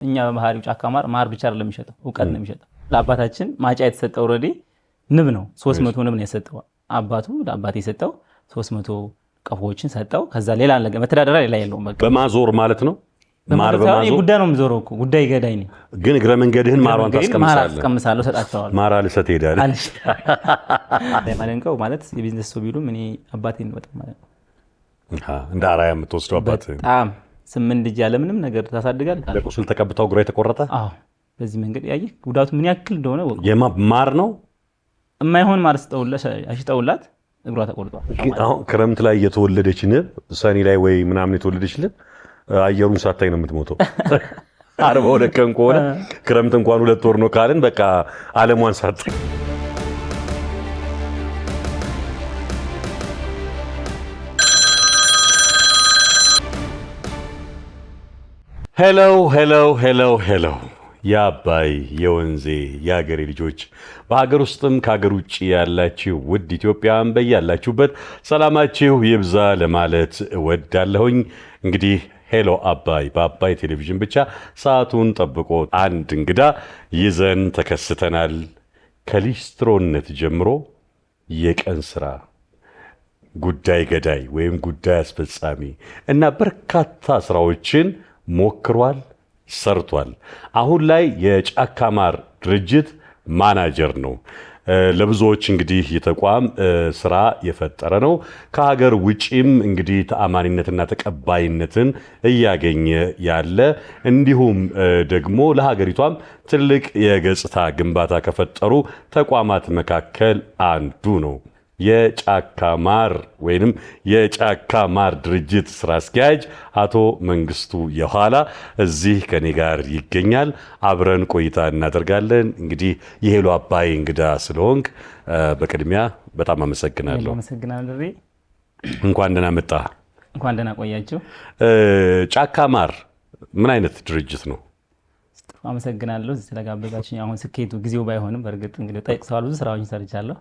እኛ በባህሪው ጫካ ማር ብቻ አይደለም የሚሸጠው እውቀት ነው የሚሸጠው። ለአባታችን ማጫ የተሰጠው ኦሬዲ ንብ ነው 300 ንብ ነው የሰጠው አባቱ ለአባቴ የሰጠው 300 ቀፎዎችን ሰጠው። ከዛ ሌላ መተዳደሪያ ሌላ የለውም። በቃ በማዞር ማለት ነው። ማር በማዞር ጉዳይ ነው የምዞረው እኮ ጉዳይ ገዳይ ነው። ግን እግረ መንገድህን ማሯን ታስቀምሳለህ ሰጣቸዋለሁ። ማር አልሰጥ ሄዳለህ ማለንቀው ማለት የቢዝነስ ሰው ቢሉም እኔ አባቴን ነው በጣም ማለት ነው እንደ አራያ የምትወስደው አባት በጣም 8 ልጅ ያለ ምንም ነገር ታሳድጋለህ። ለቁስል ተቀብተው እግሯ የተቆረጠ በዚህ መንገድ ያየህ ጉዳቱ ምን ያክል እንደሆነ ማር ነው የማይሆን ማር አሽጠውላት እግሯ ተቆርጧል። አሁን ክረምት ላይ የተወለደች ንብ ሰኔ ላይ ወይ ምናምን የተወለደች ንብ አየሩን ሳታይ ነው የምትሞተው። 42 ቀን ከሆነ ክረምት እንኳን 2 ወር ነው ካልን በቃ ዓለሟን ሳታይ። ሄሎ የአባይ የወንዜ የሀገሬ ልጆች በሀገር ውስጥም ከሀገር ውጭ ያላችሁ ውድ ኢትዮጵያውያን በያላችሁበት ሰላማችሁ ይብዛ ለማለት እወዳለሁኝ። እንግዲህ ሄሎ አባይ በአባይ ቴሌቪዥን ብቻ ሰዓቱን ጠብቆ አንድ እንግዳ ይዘን ተከስተናል። ከሊስትሮነት ጀምሮ የቀን ስራ ጉዳይ ገዳይ ወይም ጉዳይ አስፈጻሚ እና በርካታ ስራዎችን ሞክሯል፣ ሰርቷል። አሁን ላይ የጫካ ማር ድርጅት ማናጀር ነው። ለብዙዎች እንግዲህ የተቋም ስራ የፈጠረ ነው። ከሀገር ውጪም እንግዲህ ተአማኒነትና ተቀባይነትን እያገኘ ያለ እንዲሁም ደግሞ ለሀገሪቷም ትልቅ የገጽታ ግንባታ ከፈጠሩ ተቋማት መካከል አንዱ ነው። የጫካ ማር ወይንም የጫካ ማር ድርጅት ስራ አስኪያጅ አቶ መንግስቱ የኋላ እዚህ ከኔ ጋር ይገኛል። አብረን ቆይታ እናደርጋለን። እንግዲህ የሄሎ አባይ እንግዳ ስለሆንክ በቅድሚያ በጣም አመሰግናለሁ። አመሰግናለሁ። እንኳን ደህና መጣ። እንኳን ደህና ቆያችሁ። ጫካ ማር ምን አይነት ድርጅት ነው? አመሰግናለሁ ስለጋበዛችሁኝ። አሁን ስኬቱ ጊዜው ባይሆንም በእርግጥ እንግዲህ ጠቅሰዋል፣ ብዙ ስራዎችን ሰርቻለሁ።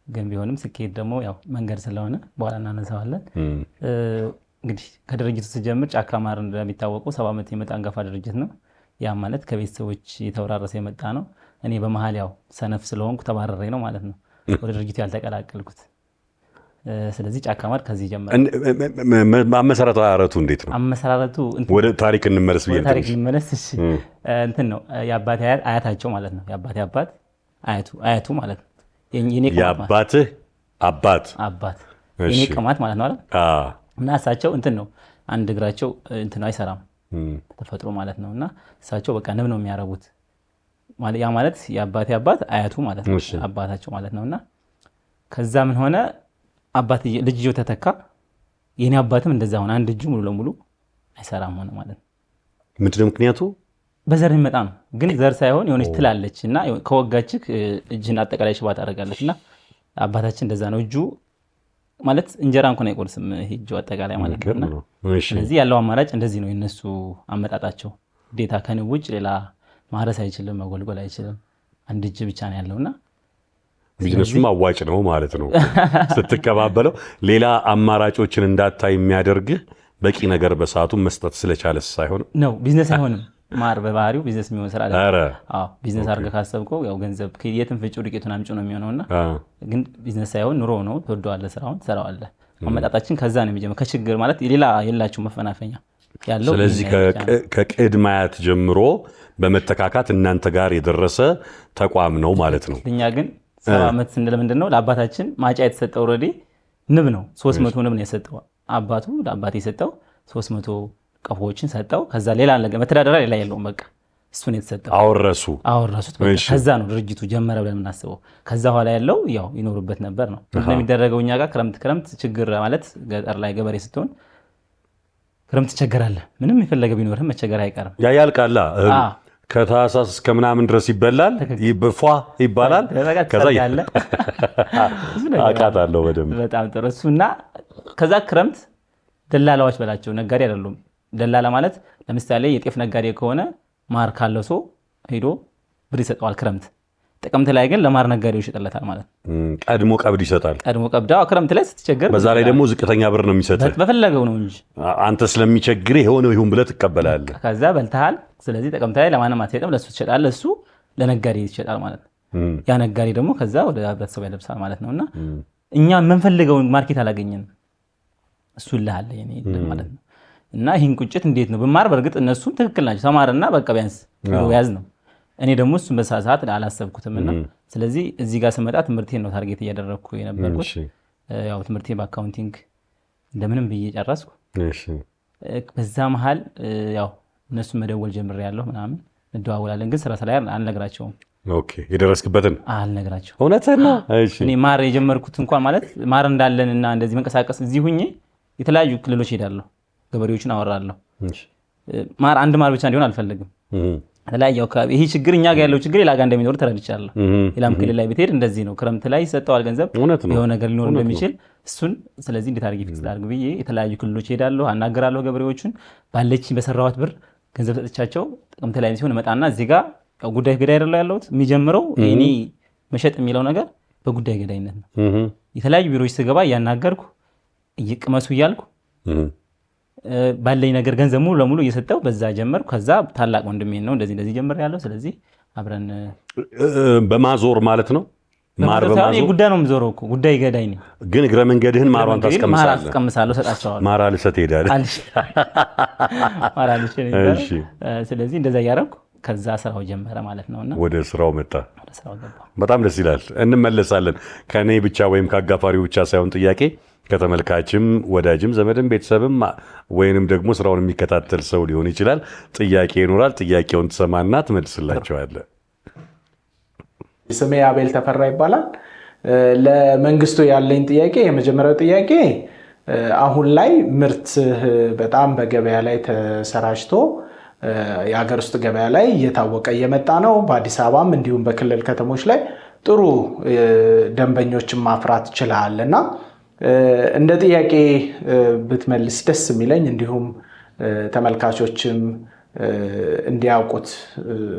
ግን ቢሆንም ስኬት ደግሞ ያው መንገድ ስለሆነ በኋላ እናነሳዋለን። እንግዲህ ከድርጅቱ ስጀምር ጫካ ማር እንደሚታወቀው 70 ዓመት የመጣ አንጋፋ ድርጅት ነው። ያ ማለት ከቤተሰቦች የተወራረሰ የመጣ ነው። እኔ በመሃል ያው ሰነፍ ስለሆንኩ ተባረሬ ነው ማለት ነው ወደ ድርጅቱ ያልተቀላቀልኩት። ስለዚህ ጫካ ማር ከዚህ ጀመረ። አመሰራረቱ እንዴት ነው? አመሰራረቱ ወደ ታሪክ እንመለስ ብዬ ታሪክ እንመለስ። እሺ እንትን ነው የአባቴ አያታቸው ማለት ነው። የአባቴ አባት አያቱ ማለት ነው። የአባትህ አባት የኔ ቅማት ማለት ነው አይደል? እና እሳቸው እንትን ነው አንድ እግራቸው እንትን አይሰራም ተፈጥሮ ማለት ነው። እና እሳቸው በቃ ንብ ነው የሚያረቡት። ያ ማለት የአባቴ አባት አያቱ ማለት ነው አባታቸው ማለት ነውና ከዛ ምን ሆነ አባት ልጅየው ተተካ። የኔ አባትም እንደዛ ሆነ። አንድ እጁ ሙሉ ለሙሉ አይሰራም ሆነ ማለት ነው። ምንድነው ምክንያቱ? በዘር የሚመጣ ነው። ግን ዘር ሳይሆን የሆነች ትላለች እና ከወጋችክ እጅን አጠቃላይ ሽባ ታደርጋለች። እና አባታችን እንደዛ ነው። እጁ ማለት እንጀራ እንኳን አይቆርስም እጁ አጠቃላይ ማለት ነው። ስለዚህ ያለው አማራጭ እንደዚህ ነው የነሱ አመጣጣቸው። ዴታ ከንብ ውጭ ሌላ ማረስ አይችልም፣ መጎልጎል አይችልም። አንድ እጅ ብቻ ነው ያለውና ቢዝነሱም አዋጭ ነው ማለት ነው። ስትቀባበለው ሌላ አማራጮችን እንዳታይ የሚያደርግህ በቂ ነገር በሰዓቱ መስጠት ስለቻለ ሳይሆን ነው። ቢዝነስ አይሆንም። ማር በባህሪው ቢዝነስ የሚሆን ስራ አይደለም። ቢዝነስ አድርገህ ካሰብከው ያው ገንዘብ የትም ፍጩ ዱቄቱን አምጪ ነው የሚሆነውና ግን ቢዝነስ ሳይሆን ኑሮ ነው። ትወደዋለህ፣ ስራውን ትሰራዋለህ። አመጣጣችን ከዛ ነው የሚጀምረው። ከችግር ማለት ሌላ የላችሁ መፈናፈኛ ያለው። ስለዚህ ከቅድመ አያት ጀምሮ በመተካካት እናንተ ጋር የደረሰ ተቋም ነው ማለት ነው። እኛ ግን 70 ዓመት ስንል ምንድነው ለአባታችን ማጫ የተሰጠው ኦሬዲ ንብ ነው 300 ንብ ነው የሰጠው አባቱ ለአባቴ የሰጠው 300 ቀፎዎችን ሰጠው። ከዛ ሌላ መተዳደሪያ ሌላ የለውም። በቃ እሱን የተሰጠው አወረሱት። ከዛ ነው ድርጅቱ ጀመረ ብለን የምናስበው። ከዛ ኋላ ያለው ያው ይኖሩበት ነበር ነው እንደሚደረገው። እኛ ጋር ክረምት ችግር ማለት ገጠር ላይ ገበሬ ስትሆን ክረምት ትቸገራለህ። ምንም የፈለገ ቢኖርህም መቸገር አይቀርም። ያ ያልቃላ ከታህሳስ እስከ ምናምን ድረስ ይበላል፣ ይበፏ ይባላል። ከዛ ያለ አቃታለሁ በደንብ በጣም ጥሩ እሱና ከዛ ክረምት ደላላዎች በላቸው ነጋዴ አይደሉም። ደላላ ማለት ለምሳሌ የጤፍ ነጋዴ ከሆነ ማር ካለው ሰው ሄዶ ብር ይሰጠዋል ክረምት። ጥቅምት ላይ ግን ለማር ነጋዴዎች ይሸጥለታል ማለት ነው። ቀድሞ ቀብድ ይሰጣል። ቀድሞ ቀብድ ክረምት ላይ ስትቸገር፣ በዛ ላይ ደግሞ ዝቅተኛ ብር ነው የሚሰጥህ። በፈለገው ነው እንጂ አንተ ስለሚቸግርህ የሆነው ይሁን ብለህ ትቀበላለህ። ከዛ በልተሃል። ስለዚህ ጥቅምት ላይ ለማንም አትሸጥም፣ ለሱ ትሸጣለህ። እሱ ለነጋዴ ይሸጣል ማለት ነው። ያ ነጋዴ ደግሞ ከዛ ወደ ህብረተሰቡ ያደርሳል ማለት ነውና እኛ የምንፈልገውን ማርኬት አላገኘንም። እሱ ልሃለ ማለት ነው። እና ይህን ቁጭት እንዴት ነው ብማር፣ በእርግጥ እነሱም ትክክል ናቸው። ተማርና በቃ ቢያንስ ያዝ ነው። እኔ ደግሞ እሱን በሰዓት አላሰብኩትምና ስለዚህ እዚህ ጋር ስመጣ ትምህርቴን ነው ታርጌት እያደረግኩ የነበርኩት። ያው ትምህርቴን በአካውንቲንግ እንደምንም ብዬ ጨረስኩ። በዛ መሀል ያው እነሱ መደወል ጀምሬያለሁ ምናምን እንደዋወላለን፣ ግን ስራ ላይ አልነግራቸውም። ኦኬ የደረስክበትን አልነግራቸው። እውነትህን ነው። እኔ ማር የጀመርኩት እንኳን ማለት ማር እንዳለንና እንደዚህ መንቀሳቀስ እዚህ ሁኜ የተለያዩ ክልሎች ሄዳለሁ፣ ገበሬዎችን አወራለሁ። ማር አንድ ማር ብቻ እንዲሆን አልፈልግም። የተለያዩ አካባቢ ይሄ ችግር እኛ ጋር ያለው ችግር ሌላ ጋር እንደሚኖር ተረድቻለሁ። ሌላም ክልል ላይ ብትሄድ እንደዚህ ነው። ክረምት ላይ ይሰጠዋል ገንዘብ የሆነ ነገር ሊኖር እንደሚችል እሱን። ስለዚህ እንዴት አድርጌ ፊክስ ላድርግ ብዬ የተለያዩ ክልሎች ሄዳለሁ፣ አናገራለሁ ገበሬዎችን። ባለችኝ በሰራኋት ብር ገንዘብ ሰጥቻቸው ጥቅምት ላይ ሲሆን መጣና እዚህ ጋር ጉዳይ ገዳይ አይደለ ያለሁት። የሚጀምረው እኔ መሸጥ የሚለው ነገር በጉዳይ ገዳይነት ነው። የተለያዩ ቢሮዎች ስገባ እያናገርኩ እየቅመሱ እያልኩ ባለኝ ነገር ገንዘብ ሙሉ ለሙሉ እየሰጠው በዛ ጀመርኩ። ከዛ ታላቅ ወንድሜን ነው እንደዚህ ጀምሬያለሁ። ስለዚህ አብረን በማዞር ማለት ነው። ማር በማዞር ጉዳይ ነው የምዞረው እኮ ጉዳይ ገዳይ ነኝ። ግን እግረ መንገድህን ማሯን ታስቀምሳለህ። ማር አስቀምሳለሁ፣ ሰጣቸዋለሁ። ማር አልሰጥ ትሄዳለህ። ማር አልሰጥ ስለዚህ እንደዛ እያደረኩ ከዛ ስራው ጀመረ ማለት ነውና ወደ ስራው መጣ። በጣም ደስ ይላል። እንመለሳለን። ከኔ ብቻ ወይም ከአጋፋሪው ብቻ ሳይሆን ጥያቄ ከተመልካችም ወዳጅም ዘመድም ቤተሰብም ወይንም ደግሞ ስራውን የሚከታተል ሰው ሊሆን ይችላል። ጥያቄ ይኖራል። ጥያቄውን ትሰማና ትመልስላቸዋለህ። ስሜ አቤል ተፈራ ይባላል። ለመንግስቱ ያለኝ ጥያቄ የመጀመሪያው ጥያቄ አሁን ላይ ምርት በጣም በገበያ ላይ ተሰራጭቶ የሀገር ውስጥ ገበያ ላይ እየታወቀ እየመጣ ነው። በአዲስ አበባም እንዲሁም በክልል ከተሞች ላይ ጥሩ ደንበኞችን ማፍራት ችለሃል እና እንደ ጥያቄ ብትመልስ ደስ የሚለኝ እንዲሁም ተመልካቾችም እንዲያውቁት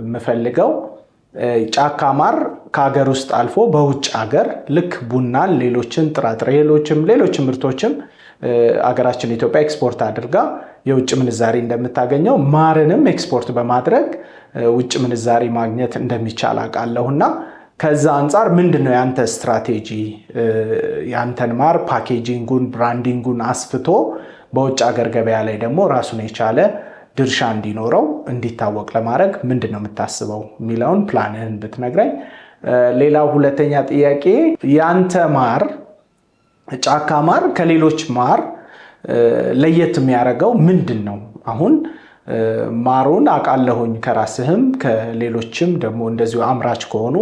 የምፈልገው ጫካ ማር ከሀገር ውስጥ አልፎ በውጭ ሀገር ልክ ቡናን፣ ሌሎችን ጥራጥሬ እህሎችም ሌሎችም ምርቶችም አገራችን ኢትዮጵያ ኤክስፖርት አድርጋ የውጭ ምንዛሪ እንደምታገኘው ማርንም ኤክስፖርት በማድረግ ውጭ ምንዛሪ ማግኘት እንደሚቻል አውቃለሁና ከዛ አንጻር ምንድነው ያንተ ስትራቴጂ? ያንተን ማር ፓኬጂንጉን ብራንዲንጉን አስፍቶ በውጭ ሀገር ገበያ ላይ ደግሞ ራሱን የቻለ ድርሻ እንዲኖረው እንዲታወቅ ለማድረግ ምንድነው የምታስበው የሚለውን ፕላንህን ብትነግረኝ። ሌላው ሁለተኛ ጥያቄ ያንተ ማር ጫካ ማር ከሌሎች ማር ለየት የሚያደርገው ምንድን ነው? አሁን ማሩን አውቃለሁኝ ከራስህም ከሌሎችም ደግሞ እንደዚሁ አምራች ከሆኑ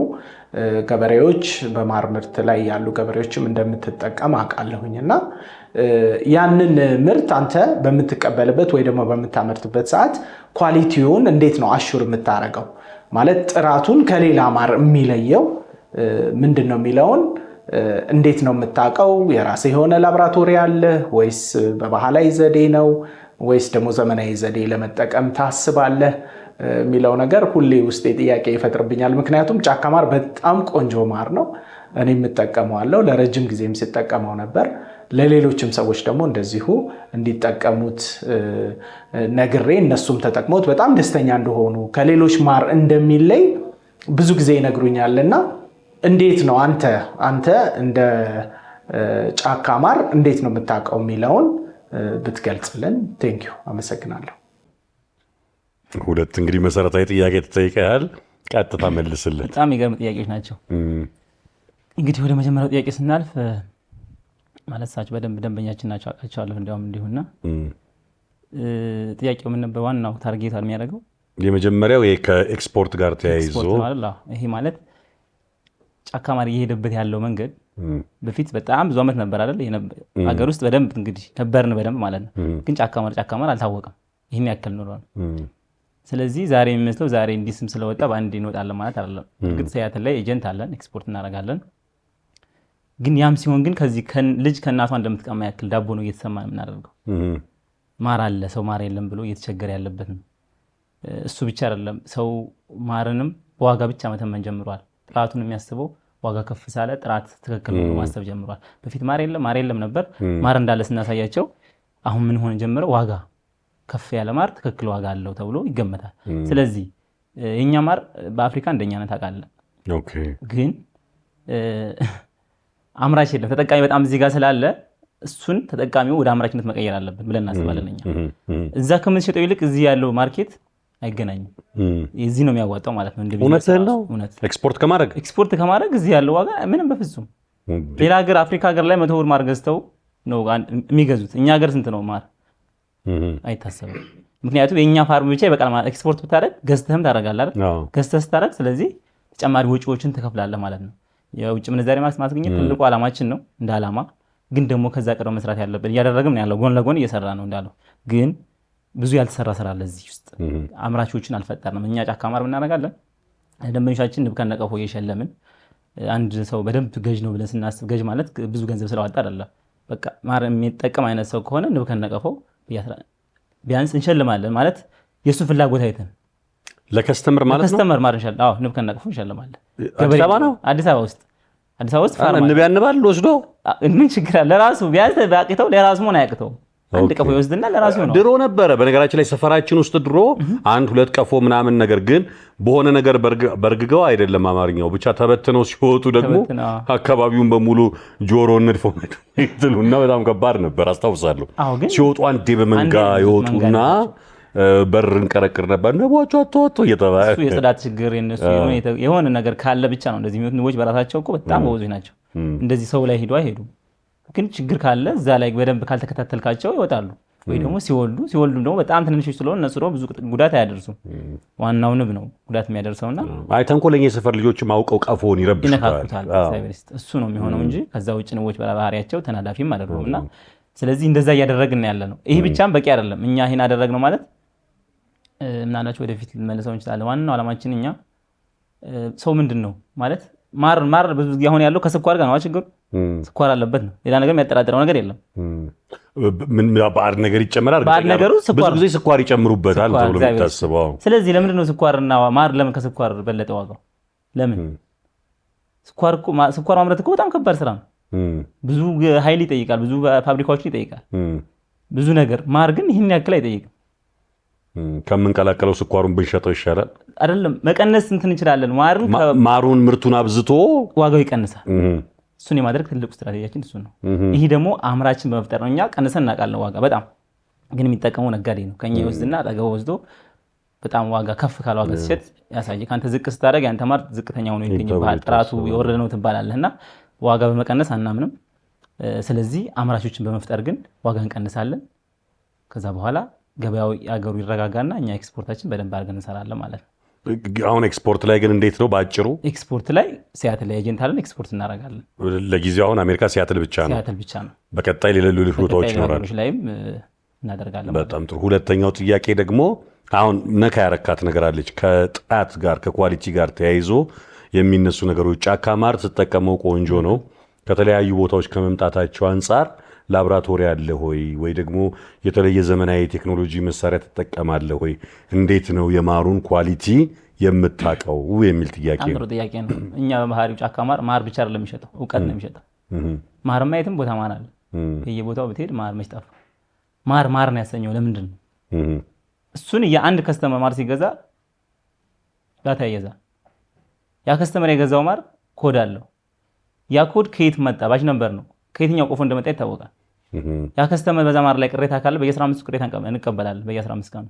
ገበሬዎች በማር ምርት ላይ ያሉ ገበሬዎችም እንደምትጠቀም አውቃለሁኝ እና ያንን ምርት አንተ በምትቀበልበት ወይ ደግሞ በምታመርትበት ሰዓት ኳሊቲውን እንዴት ነው አሹር የምታደርገው? ማለት ጥራቱን ከሌላ ማር የሚለየው ምንድን ነው የሚለውን እንዴት ነው የምታውቀው? የራስህ የሆነ ላቦራቶሪ አለ ወይስ በባህላዊ ዘዴ ነው ወይስ ደግሞ ዘመናዊ ዘዴ ለመጠቀም ታስባለህ የሚለው ነገር ሁሌ ውስጤ ጥያቄ ይፈጥርብኛል። ምክንያቱም ጫካ ማር በጣም ቆንጆ ማር ነው። እኔ የምጠቀመዋለሁ፣ ለረጅም ጊዜም ሲጠቀመው ነበር። ለሌሎችም ሰዎች ደግሞ እንደዚሁ እንዲጠቀሙት ነግሬ እነሱም ተጠቅሞት በጣም ደስተኛ እንደሆኑ ከሌሎች ማር እንደሚለይ ብዙ ጊዜ ይነግሩኛልና እንዴት ነው አንተ እንደ ጫካ ማር እንዴት ነው የምታውቀው የሚለውን ብትገልጽልን። ቴንኪው፣ አመሰግናለሁ። ሁለት እንግዲህ መሰረታዊ ጥያቄ ተጠይቀሃል፣ ቀጥታ መልስልን። በጣም የሚገርም ጥያቄዎች ናቸው። እንግዲህ ወደ መጀመሪያው ጥያቄ ስናልፍ ማለት ሳቸው በደንብ ደንበኛችን ናቸው አውቃቸዋለሁ። እንዲያውም እንዲሁና ጥያቄው ምን ነበር? ዋናው ታርጌት የሚያደርገው የመጀመሪያው ከኤክስፖርት ጋር ተያይዞ ይሄ ማለት ጫካ ማር እየሄደበት ያለው መንገድ በፊት በጣም ብዙ ዓመት ነበር አይደል? ሀገር ውስጥ በደንብ እንግዲህ ነበርን በደንብ ማለት ነው። ግን ጫካ ማር አልታወቀም ይህን ያክል ኖሯል። ስለዚህ ዛሬ የሚመስለው ዛሬ እንዲህ ስም ስለወጣ በአንድ እንወጣለን ማለት አይደለም። እርግጥ ሰያትል ላይ ኤጀንት አለን፣ ኤክስፖርት እናደርጋለን። ግን ያም ሲሆን ግን ከዚህ ልጅ ከእናቷ እንደምትቀማ ያክል ዳቦ ነው እየተሰማ ነው የምናደርገው። ማር አለ ሰው ማር የለም ብሎ እየተቸገረ ያለበት ነው። እሱ ብቻ አይደለም፣ ሰው ማርንም በዋጋ ብቻ መተመን ጀምሯል። ጥራቱን የሚያስበው ዋጋ ከፍ ሳለ ጥራት ትክክል ነው ማሰብ ጀምሯል። በፊት ማር የለም ነበር። ማር እንዳለ ስናሳያቸው አሁን ምን ሆነ ጀመረ? ዋጋ ከፍ ያለ ማር ትክክል ዋጋ አለው ተብሎ ይገመታል። ስለዚህ የኛ ማር በአፍሪካ እንደኛነት አቃለ ግን አምራች የለም። ተጠቃሚ በጣም እዚህ ጋር ስላለ እሱን ተጠቃሚው ወደ አምራችነት መቀየር አለብን ብለን እናስባለን። እኛ እዛ ከምንሸጠው ይልቅ እዚህ ያለው ማርኬት አይገናኝም። እዚህ ነው የሚያዋጣው ማለት ነው። እንደዚህ ኤክስፖርት ከማድረግ እዚህ ያለው ዋጋ ምንም በፍጹም ሌላ ሀገር አፍሪካ ሀገር ላይ 100 ብር ማር ገዝተው ነው የሚገዙት። እኛ ሀገር ስንት ነው ማር አይታሰብም። ምክንያቱም የኛ ፋርም ብቻ ይበቃል ማለት ኤክስፖርት ብታደርግ ገዝተህም ታደርጋለህ አይደል? ገዝተህ ስታደርግ ስለዚህ ተጨማሪ ወጪዎችን ትከፍላለህ ማለት ነው። የውጭ ምንዛሬ ማስገኘት ትልቁ ዓላማችን ነው እንደ ዓላማ። ግን ደግሞ ከዛ ቀደም መስራት ያለብን እያደረግን ነው ያለው፣ ጎን ለጎን እየሰራ ነው እንዳለው። ግን ብዙ ያልተሰራ ስራ አለ እዚህ ውስጥ። አምራቾችን አልፈጠርንም። እኛ ጫካ ማር እናደርጋለን፣ ደንበኞቻችን ንብ ከነቀፎ እየሸለምን። አንድ ሰው በደንብ ገዥ ነው ብለን ስናስብ ገዥ ማለት ብዙ ገንዘብ ስለዋጣ አይደለም። በቃ ማር የሚጠቀም አይነት ሰው ከሆነ ንብ ከነቀፎ ቢያንስ እንሸልማለን ማለት የእሱን ፍላጎት አይተን ለከስተመር ማለት ነው። ለከስተመር ማር እንሸልማለን። አዎ ንብ ከነቀፎ እንሸልማለን። አዲስ አበባ ውስጥ ፋርማ ንብ ያንባል ወስዶ ምን ችግር አለ? ለራሱ ቢያንስ ባቂተው ለራሱ ምን አያቅተው አንድ ቀፎ ይወስድና ለራሱ ነው። ድሮ ነበረ በነገራችን ላይ ሰፈራችን ውስጥ ድሮ 1-2 ቀፎ ምናምን ነገር ግን በሆነ ነገር በርግገው አይደለም አማርኛው ብቻ ተበትነው ሲወጡ ደግሞ አካባቢውን በሙሉ ጆሮ ንድፎ ይጥሉና በጣም ከባድ ነበር አስታውሳለሁ። ሲወጡ አንዴ በመንጋ ይወጡና በርን ቀረቅር ነበር ንቦቹ አጥቶ እየተባለ እሱ የጽዳት ችግር የነሱ የሆነ ነገር ካለ ብቻ ነው እንደዚህ የሚወጡ ንቦች በራሳቸው እኮ በጣም ጎበዞች ናቸው። እንደዚህ ሰው ላይ ሄዱ አይሄዱም። ግን ችግር ካለ እዛ ላይ በደንብ ካልተከታተልካቸው ይወጣሉ። ወይ ደግሞ ሲወልዱ ደግሞ በጣም ትንንሾች ስለሆነ እነሱ ደግሞ ብዙ ጉዳት አያደርሱም። ዋናው ንብ ነው ጉዳት የሚያደርሰውና ተንኮለኛ የሰፈር ልጆችም አውቀው ቀፎን ይነካኩታል። እሱ ነው የሚሆነው እንጂ ከዛ ውጭ ንቦች በባህሪያቸው ተናዳፊም አይደሉምና ስለዚህ እንደዛ እያደረግን ያለ ነው። ይሄ ብቻም በቂ አይደለም። እኛ ይሄን አደረግነው ማለት ምናልባት ወደፊት ልንመለሰው እንችላለን። ዋናው ዓላማችን እኛ ሰው ምንድን ነው ማለት ማር ብዙ ጊዜ አሁን ያለው ከስኳር ጋር ነው ችግሩ። ስኳር አለበት ነው፣ ሌላ ነገር የሚያጠራጥረው ነገር የለም። ምን ባዕድ ነገር ይጨመራል? ብዙ ጊዜ ስኳር ይጨምሩበታል ተብሎ የሚታስበው። ስለዚህ ለምንድን ነው ስኳርና ማር ለምን ከስኳር በለጠ ዋጋው? ለምን? ስኳር ማምረት እኮ በጣም ከባድ ስራ ነው። ብዙ ኃይል ይጠይቃል፣ ብዙ ፋብሪካዎችን ይጠይቃል፣ ብዙ ነገር። ማር ግን ይህን ያክል አይጠይቅም። ከምንቀላቀለው ስኳሩን ብንሸጠው ይሻላል አይደለም? መቀነስ እንትን እንችላለን። ማሩን ምርቱን አብዝቶ ዋጋው ይቀንሳል። እሱን የማድረግ ትልቁ ስትራቴጂያችን እሱ ነው። ይሄ ደግሞ አምራችን በመፍጠር ነው። እኛ ቀንሰን እናውቃለን ዋጋ በጣም ግን የሚጠቀመው ነጋዴ ነው። ከኛ ይወስድና አጠገቡ ወስዶ በጣም ዋጋ ከፍ ካለ ዋጋ ሲሸጥ ያሳይ። ካንተ ዝቅ ስታደርግ ያንተ ማር ዝቅተኛ ሆኖ ይገኛል፣ ጥራቱ የወረደ ነው ትባላለህና ዋጋ በመቀነስ አናምንም። ስለዚህ አምራቾችን በመፍጠር ግን ዋጋ እንቀንሳለን። ከዛ በኋላ ገበያው ያገሩ ይረጋጋና እኛ ኤክስፖርታችን በደንብ አድርገን እንሰራለን ማለት ነው። አሁን ኤክስፖርት ላይ ግን እንዴት ነው ባጭሩ? ኤክስፖርት ላይ ሲያትል ላይ ኤጀንት አለን፣ ኤክስፖርት እናደርጋለን። ለጊዜው አሁን አሜሪካ ሲያትል ብቻ ነው። በቀጣይ ሌሎች ቦታዎች ይኖራሉ ላይም እናደርጋለን። በጣም ጥሩ። ሁለተኛው ጥያቄ ደግሞ አሁን ነካ ያረካት ነገር አለች ከጥራት ጋር ከኳሊቲ ጋር ተያይዞ የሚነሱ ነገሮች። ጫካ ማር ስትጠቀመው ቆንጆ ነው። ከተለያዩ ቦታዎች ከመምጣታቸው አንጻር ላብራቶሪ አለ ሆይ ወይ ደግሞ የተለየ ዘመናዊ ቴክኖሎጂ መሳሪያ ተጠቀማለ ሆይ? እንዴት ነው የማሩን ኳሊቲ የምታቀው የሚል ጥያቄ ነው። ጥያቄ ነው። እኛ በባህሪው ጫካ ማር ብቻ አይደለም የሚሸጠው፣ እውቀት ነው የሚሸጠው። ማር ማየትም ቦታ ማን አለ? በየቦታው ብትሄድ ማር መች ጠፋ? ማር ነው ያሰኘው ለምንድን ነው? እሱን የአንድ ከስተመር ማር ሲገዛ ዳታ ይገዛ። ያ ከስተመር የገዛው ማር ኮድ አለው። ያ ኮድ ከየት መጣ? ባች ነበር ነው ከየትኛው ቆፎ እንደመጣ ይታወቃል። ያ ከስተመር በዛ ማር ላይ ቅሬታ ካለ በየ15 ቅሬታ እንቀበላለን። በየ15 ቀኑ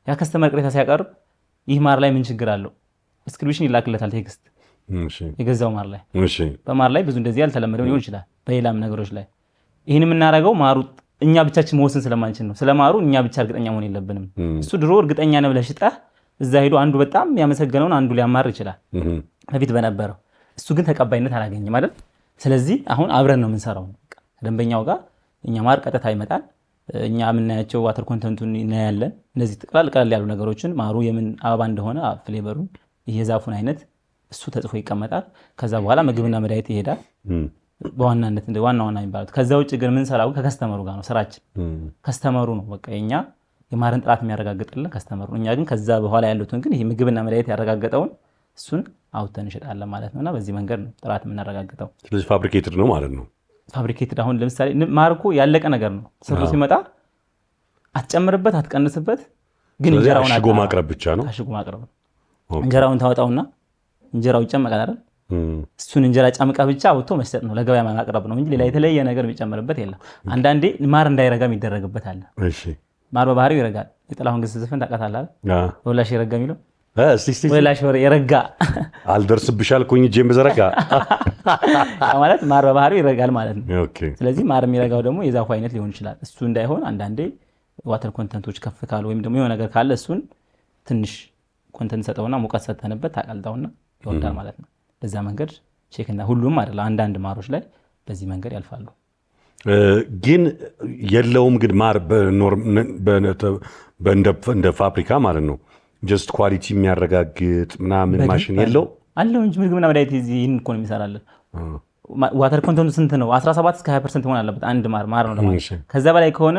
ያ ከስተመር ቅሬታ ሲያቀርብ ይህ ማር ላይ ምን ችግር አለው ስክሪፕሽን ይላክለታል፣ ቴክስት የገዛው ማር ላይ። በማር ላይ ብዙ እንደዚህ ያልተለመደው ሊሆን ይችላል፣ በሌላም ነገሮች ላይ። ይህን የምናደርገው ማሩ እኛ ብቻችን መወሰን ስለማንችል ነው። ስለማሩ እኛ ብቻ እርግጠኛ መሆን የለብንም። እሱ ድሮ እርግጠኛ ነህ ብለህ ሽጠህ እዛ ሄዶ አንዱ በጣም ያመሰገነውን አንዱ ሊያማር ይችላል በፊት በነበረው። እሱ ግን ተቀባይነት አላገኘም አይደል? ስለዚህ አሁን አብረን ነው የምንሰራው ከደንበኛው ጋር። እኛ ማር ቀጥታ ይመጣል። እኛ የምናያቸው ዋተር ኮንተንቱን እናያለን። እነዚህ ቀላል ያሉ ነገሮችን ማሩ የምን አበባ እንደሆነ ፍሌቨሩን፣ የዛፉን አይነት እሱ ተጽፎ ይቀመጣል። ከዛ በኋላ ምግብና መድኃኒት ይሄዳል በዋናነት እንደ ዋና የሚባሉት። ከዛ ውጭ ግን የምንሰራው ከከስተመሩ ጋር ነው። ስራችን ከስተመሩ ነው። በቃ የኛ የማርን ጥራት የሚያረጋግጥልን ከስተመሩ። እኛ ግን ከዛ በኋላ ያሉትን ግን ይሄ ምግብና መድኃኒት ያረጋገጠውን እሱን አውጥተን እንሸጣለን ማለት ነውና በዚህ መንገድ ነው ጥራት የምናረጋግጠው። ስለዚህ ፋብሪኬትድ ነው ማለት ነው። ፋብሪኬትድ አሁን ለምሳሌ ማር እኮ ያለቀ ነገር ነው። ስሩ ሲመጣ አትጨምርበት አትቀንስበት፣ ግን እንጀራውን አሽጎ ማቅረብ ብቻ ነው። አሽጎ ማቅረብ ነው። እንጀራውን ታወጣውና እንጀራው ይጨመቃል አይደል? እሱን እንጀራ ጨምቃ ብቻ አውጥቶ መስጠት ነው፣ ለገበያ ማቅረብ ነው እንጂ ሌላ የተለየ ነገር የሚጨምርበት የለም። አንዳንዴ ማር እንዳይረጋም ይደረግበት አለ። እሺ ማር በባህሪው ይረጋል። የጥላሁን ገሰሰ ዘፈን ታውቃታለህ? ወላሽ ይረጋ የሚለው ወላሽ ይረጋ አልደርስብሽ አልኩኝ እጄን በዘረጋ ማለት ማር በባህሪው ይረጋል ማለት ነው። ኦኬ። ስለዚህ ማር የሚረጋው ደግሞ የዛፉ አይነት ሊሆን ይችላል። እሱ እንዳይሆን አንዳንዴ ዋተር ኮንተንቶች ከፍ ካሉ ወይም ደግሞ የሆነ ነገር ካለ እሱን ትንሽ ኮንተንት ሰጠውና ሙቀት ሰጠንበት ታቀልጠውና ይወርዳል ማለት ነው። በዛ መንገድ ቼክና ሁሉም አይደለም አንዳንድ ማሮች ላይ በዚህ መንገድ ያልፋሉ። ግን የለውም ግን ማር እንደ ፋብሪካ ማለት ነው ጀስት ኳሊቲ የሚያረጋግጥ ምናምን ማሽን የለው አለው እንጂ ምግብና መድኃኒት ይህን እኮ ነው የሚሰራለን። ዋተር ኮንተንቱ ስንት ነው? 17 እስከ 20% መሆን አለበት አንድ ማር ነው ለማለት። ከዛ በላይ ከሆነ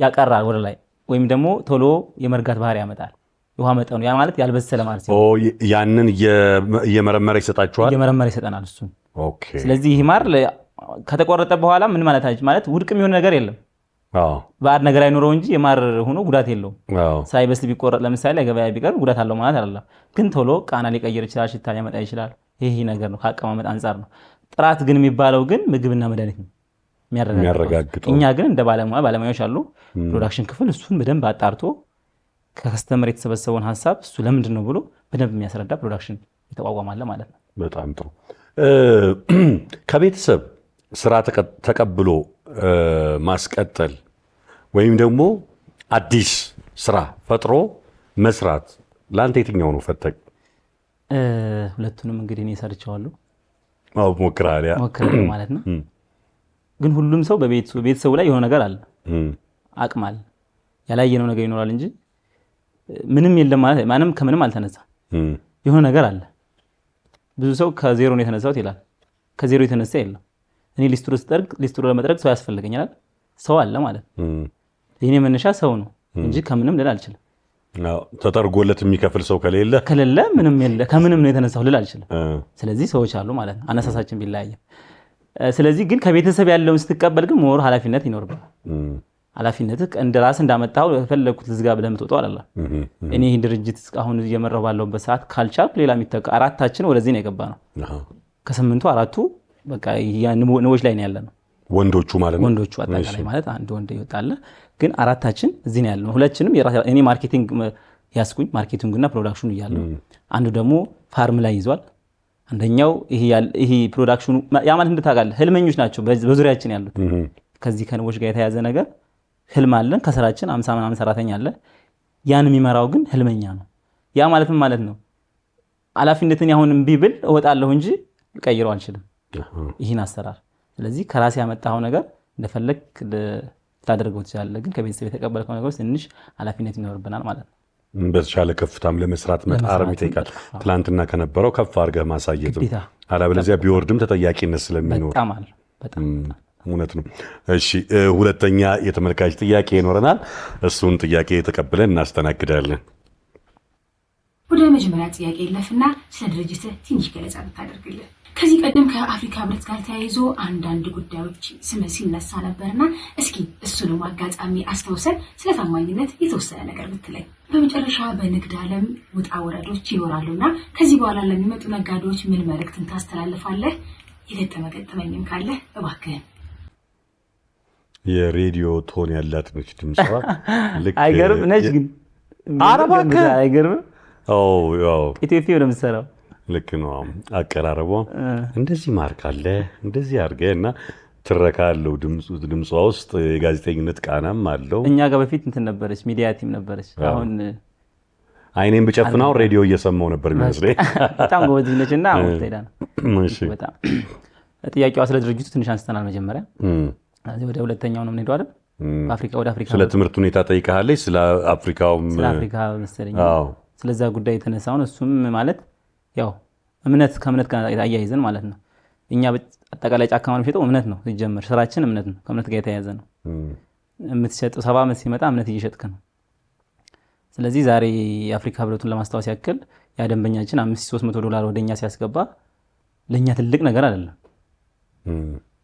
ያቀራል ወደ ላይ ወይም ደግሞ ቶሎ የመርጋት ባህሪ ያመጣል። ውሃ መጠኑ ያ ማለት ያልበሰለ ማለት ነው። ያንን እየመረመረ ይሰጣችኋል? እየመረመረ ይሰጠናል እሱን። ኦኬ። ስለዚህ ይህ ማር ከተቆረጠ በኋላ ምን ማለት አይደል ማለት ውድቅ የሚሆን ነገር የለም። ባዕድ ነገር አይኖረው እንጂ የማር ሆኖ ጉዳት የለውም። ሳይበስል ቢቆረጥ ለምሳሌ ለገበያ ቢቀርብ ጉዳት አለው ማለት አይደለም። ግን ቶሎ ቃና ሊቀይር ይችላል፣ ሽታ ሊያመጣ ይችላል። ይሄ ነገር ነው ከአቀማመጥ አንጻር ነው። ጥራት ግን የሚባለው ግን ምግብና መድኃኒት ነው የሚያረጋግጠው። እኛ ግን እንደ ባለሙያዎች አሉ ፕሮዳክሽን ክፍል እሱን በደንብ አጣርቶ ከከስተመር የተሰበሰበውን ሀሳብ እሱ ለምንድን ነው ብሎ በደንብ የሚያስረዳ ፕሮዳክሽን የተቋቋማለ ማለት ነው። በጣም ጥሩ። ከቤተሰብ ስራ ተቀብሎ ማስቀጠል ወይም ደግሞ አዲስ ስራ ፈጥሮ መስራት ለአንተ የትኛው ነው ፈተግ? ሁለቱንም እንግዲህ እኔ ሰርቼዋለሁ። ሞክራለሁ ማለት ነው። ግን ሁሉም ሰው በቤተሰቡ ላይ የሆነ ነገር አለ፣ አቅም አለ፣ ያላየነው ነገር ይኖራል እንጂ ምንም የለም ማለት ማንም ከምንም አልተነሳም። የሆነ ነገር አለ። ብዙ ሰው ከዜሮ ነው የተነሳው ይላል። ከዜሮ የተነሳ የለም። እኔ ሊስትሮ ለመጥረግ ሰው ያስፈልገኛል። ሰው አለ ማለት ነው። የኔ መነሻ ሰው ነው እንጂ ከምንም ልል አልችልም። ተጠርጎለት የሚከፍል ሰው ከሌለ ምንም የለ ከምንም ነው የተነሳው ልል አልችልም። ስለዚህ ሰዎች አሉ ማለት ነው፣ አነሳሳችን ቢለያየም። ስለዚህ ግን ከቤተሰብ ያለውን ስትቀበል ግን ሞር ኃላፊነት ይኖርብሃል። ኃላፊነትህ እንደ ራስ እንዳመጣው የፈለኩት ልዝጋ ብለህ የምትወጣው አይደለም። እኔ ይህ ድርጅት አሁን እየመራሁ ባለሁበት ሰዓት ካልቻልኩ ሌላ የሚተካ አራታችን ወደዚህ ነው የገባ ነው። ከ8ቱ 4ቱ በቃ ንቦች ላይ ነው ያለነው። ወንዶቹ ማለት ነው። ወንዶቹ አጠቃላይ ማለት አንድ ወንድ ይወጣል። ግን አራታችን እዚህ ነው ያለነው። ሁለችንም እኔ ማርኬቲንግ ያስኩኝ ማርኬቲንግና ፕሮዳክሽኑ እያለ አንዱ ደግሞ ፋርም ላይ ይዟል። አንደኛው ይሄ ፕሮዳክሽኑ ያ ማለት እንድታውቃለህ ህልመኞች ናቸው በዙሪያችን ያሉት። ከዚህ ከንቦች ጋር የተያያዘ ነገር ህልም አለን። ከስራችን 50 ምናምን ሰራተኛ አለ። ያን የሚመራው ግን ህልመኛ ነው። ያ ማለት ምን ማለት ነው? ኃላፊነትን አሁን እምቢ ብል እወጣለሁ እንጂ ልቀይረው አልችልም ይህን አሰራር። ስለዚህ ከራስ ያመጣው ነገር እንደፈለግ ታደርገው ትችላለህ። ግን ከቤተሰብ የተቀበልከው ነገር ትንሽ ኃላፊነት ይኖርብናል ማለት ነው። በተሻለ ከፍታም ለመስራት መጣርም ይጠይቃል። ትላንትና ከነበረው ከፍ አድርገህ ማሳየትም፣ አለበለዚያ ቢወርድም ተጠያቂነት ስለሚኖር በጣም እውነት ነው። እሺ፣ ሁለተኛ የተመልካች ጥያቄ ይኖረናል። እሱን ጥያቄ ተቀብለን እናስተናግዳለን። ወደ መጀመሪያ ጥያቄ ይለፍና ስለ ድርጅትህ ትንሽ ገለጻ ብታደርግልን። ከዚህ ቀደም ከአፍሪካ ህብረት ጋር ተያይዞ አንዳንድ ጉዳዮች ሲነሳ ነበርና እስኪ እሱንም አጋጣሚ አስታውሰን ስለ ታማኝነት የተወሰነ ነገር ብትለኝ። በመጨረሻ በንግድ ዓለም ውጣ ወረዶች ይኖራሉና ከዚህ በኋላ ለሚመጡ ነጋዴዎች ምን መልእክትን ታስተላልፋለህ? የገጠመ ገጠመኝም ካለ እባክህን። የሬዲዮ ቶን ያላት ነች ድምጿ። አይገርም ነች ግን አረባከ አይገርም። ኢትዮጵያ ነው የምትሰራው። ልክ ነው አቀራረቧ። እንደዚህ ማርካለ እንደዚህ አድርገህ እና ትረካለው ድምጿ ውስጥ የጋዜጠኝነት ቃናም አለው። እኛ ጋር በፊት እንትን ነበረች፣ ሚዲያ ቲም ነበረች። አሁን አይኔን ብጨፍናው ሬዲዮ እየሰማው ነበር የሚመስለኝ። በጣም ጎበዝ ነች እና አሁን ታይዳ ነው። እሺ፣ በጣም ጥያቄዋ ስለ ድርጅቱ ትንሽ አንስተናል መጀመሪያ። ወደ ሁለተኛው ነው የምንሄደው አይደል? ወደ አፍሪካ ስለ ትምህርት ሁኔታ ጠይቀሃለች። ስለ አፍሪካውም ስለ አፍሪካ መሰለኝ ስለዛ ጉዳይ የተነሳውን እሱም ማለት ያው ከእምነት ጋር አያይዘን ማለት ነው። እኛ አጠቃላይ ጫካ ማለት ሸጠው እምነት ነው ሲጀምር፣ ስራችን እምነት ነው፣ ከእምነት ጋር የተያያዘ ነው። የምትሸጠው 70 ዓመት ሲመጣ እምነት እየሸጥክ ነው። ስለዚህ ዛሬ የአፍሪካ ህብረቱን ለማስታወስ ያክል ያ ደንበኛችን $5300 ወደኛ ሲያስገባ ለኛ ትልቅ ነገር አይደለም።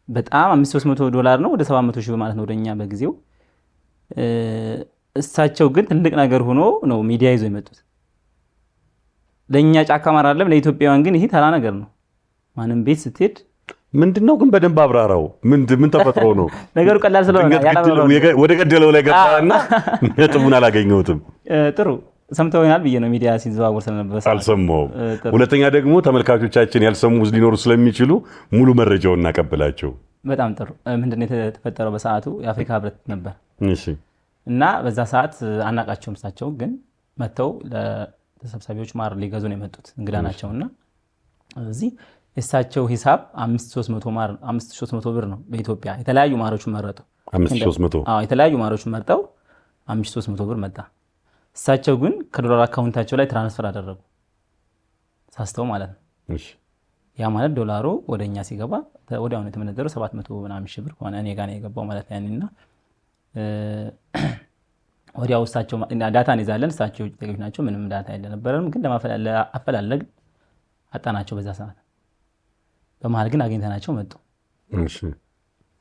በጣም $5300 ነው፣ ወደ $700,000 ማለት ነው ወደኛ በጊዜው። እሳቸው ግን ትልቅ ነገር ሆኖ ነው ሚዲያ ይዞ የመጡት። ለኛ ጫካ ማር አይደለም፣ ለኢትዮጵያውያን ግን ይሄ ተራ ነገር ነው። ማንም ቤት ስትሄድ ምንድነው ግን በደንብ አብራራው። ምን ተፈጥሮ ነው? ነገሩ ቀላል ስለሆነ ወደ ገደለው ላይ ገባና ነጥቡን አላገኘሁትም። ጥሩ ሰምተውናል ብዬ ነው ሚዲያ ሲዘዋወር ስለነበረ አልሰማሁም። ሁለተኛ ደግሞ ተመልካቾቻችን ያልሰሙ ሊኖሩ ስለሚችሉ ሙሉ መረጃውን እናቀብላቸው። በጣም ጥሩ። ምንድነው የተፈጠረው? በሰዓቱ የአፍሪካ ህብረት ነበር። እሺ። እና በዛ ሰዓት አናቃቸውም። እሳቸው ግን መተው ለተሰብሳቢዎች ማር ሊገዙ ነው የመጡት። እንግዳ ናቸውና እዚህ የእሳቸው ሂሳብ 5300 ብር ነው በኢትዮጵያ። የተለያዩ ማሮችን መረጡ። 5300? አዎ፣ የተለያዩ ማሮችን መርጠው 5300 ብር መጣ። እሳቸው ግን ከዶላር አካውንታቸው ላይ ትራንስፈር አደረጉ ሳስተው ማለት ነው። እሺ። ያ ማለት ዶላሩ ወደኛ ሲገባ ወዲያውኑ የተመነዘረው 700 ምናምን ሺህ ብር ሆነ። እኔ ጋር ነው የገባው ማለት ነው ያኔና ወዲያው እሳቸው ዳታ እንይዛለን። እሳቸው ጥቂቶች ናቸው፣ ምንም ዳታ የለነበረንም። ግን ለማፈላለግ አጣናቸው በዛ ሰዓት። በመሀል ግን አግኝተናቸው መጡ። እሺ።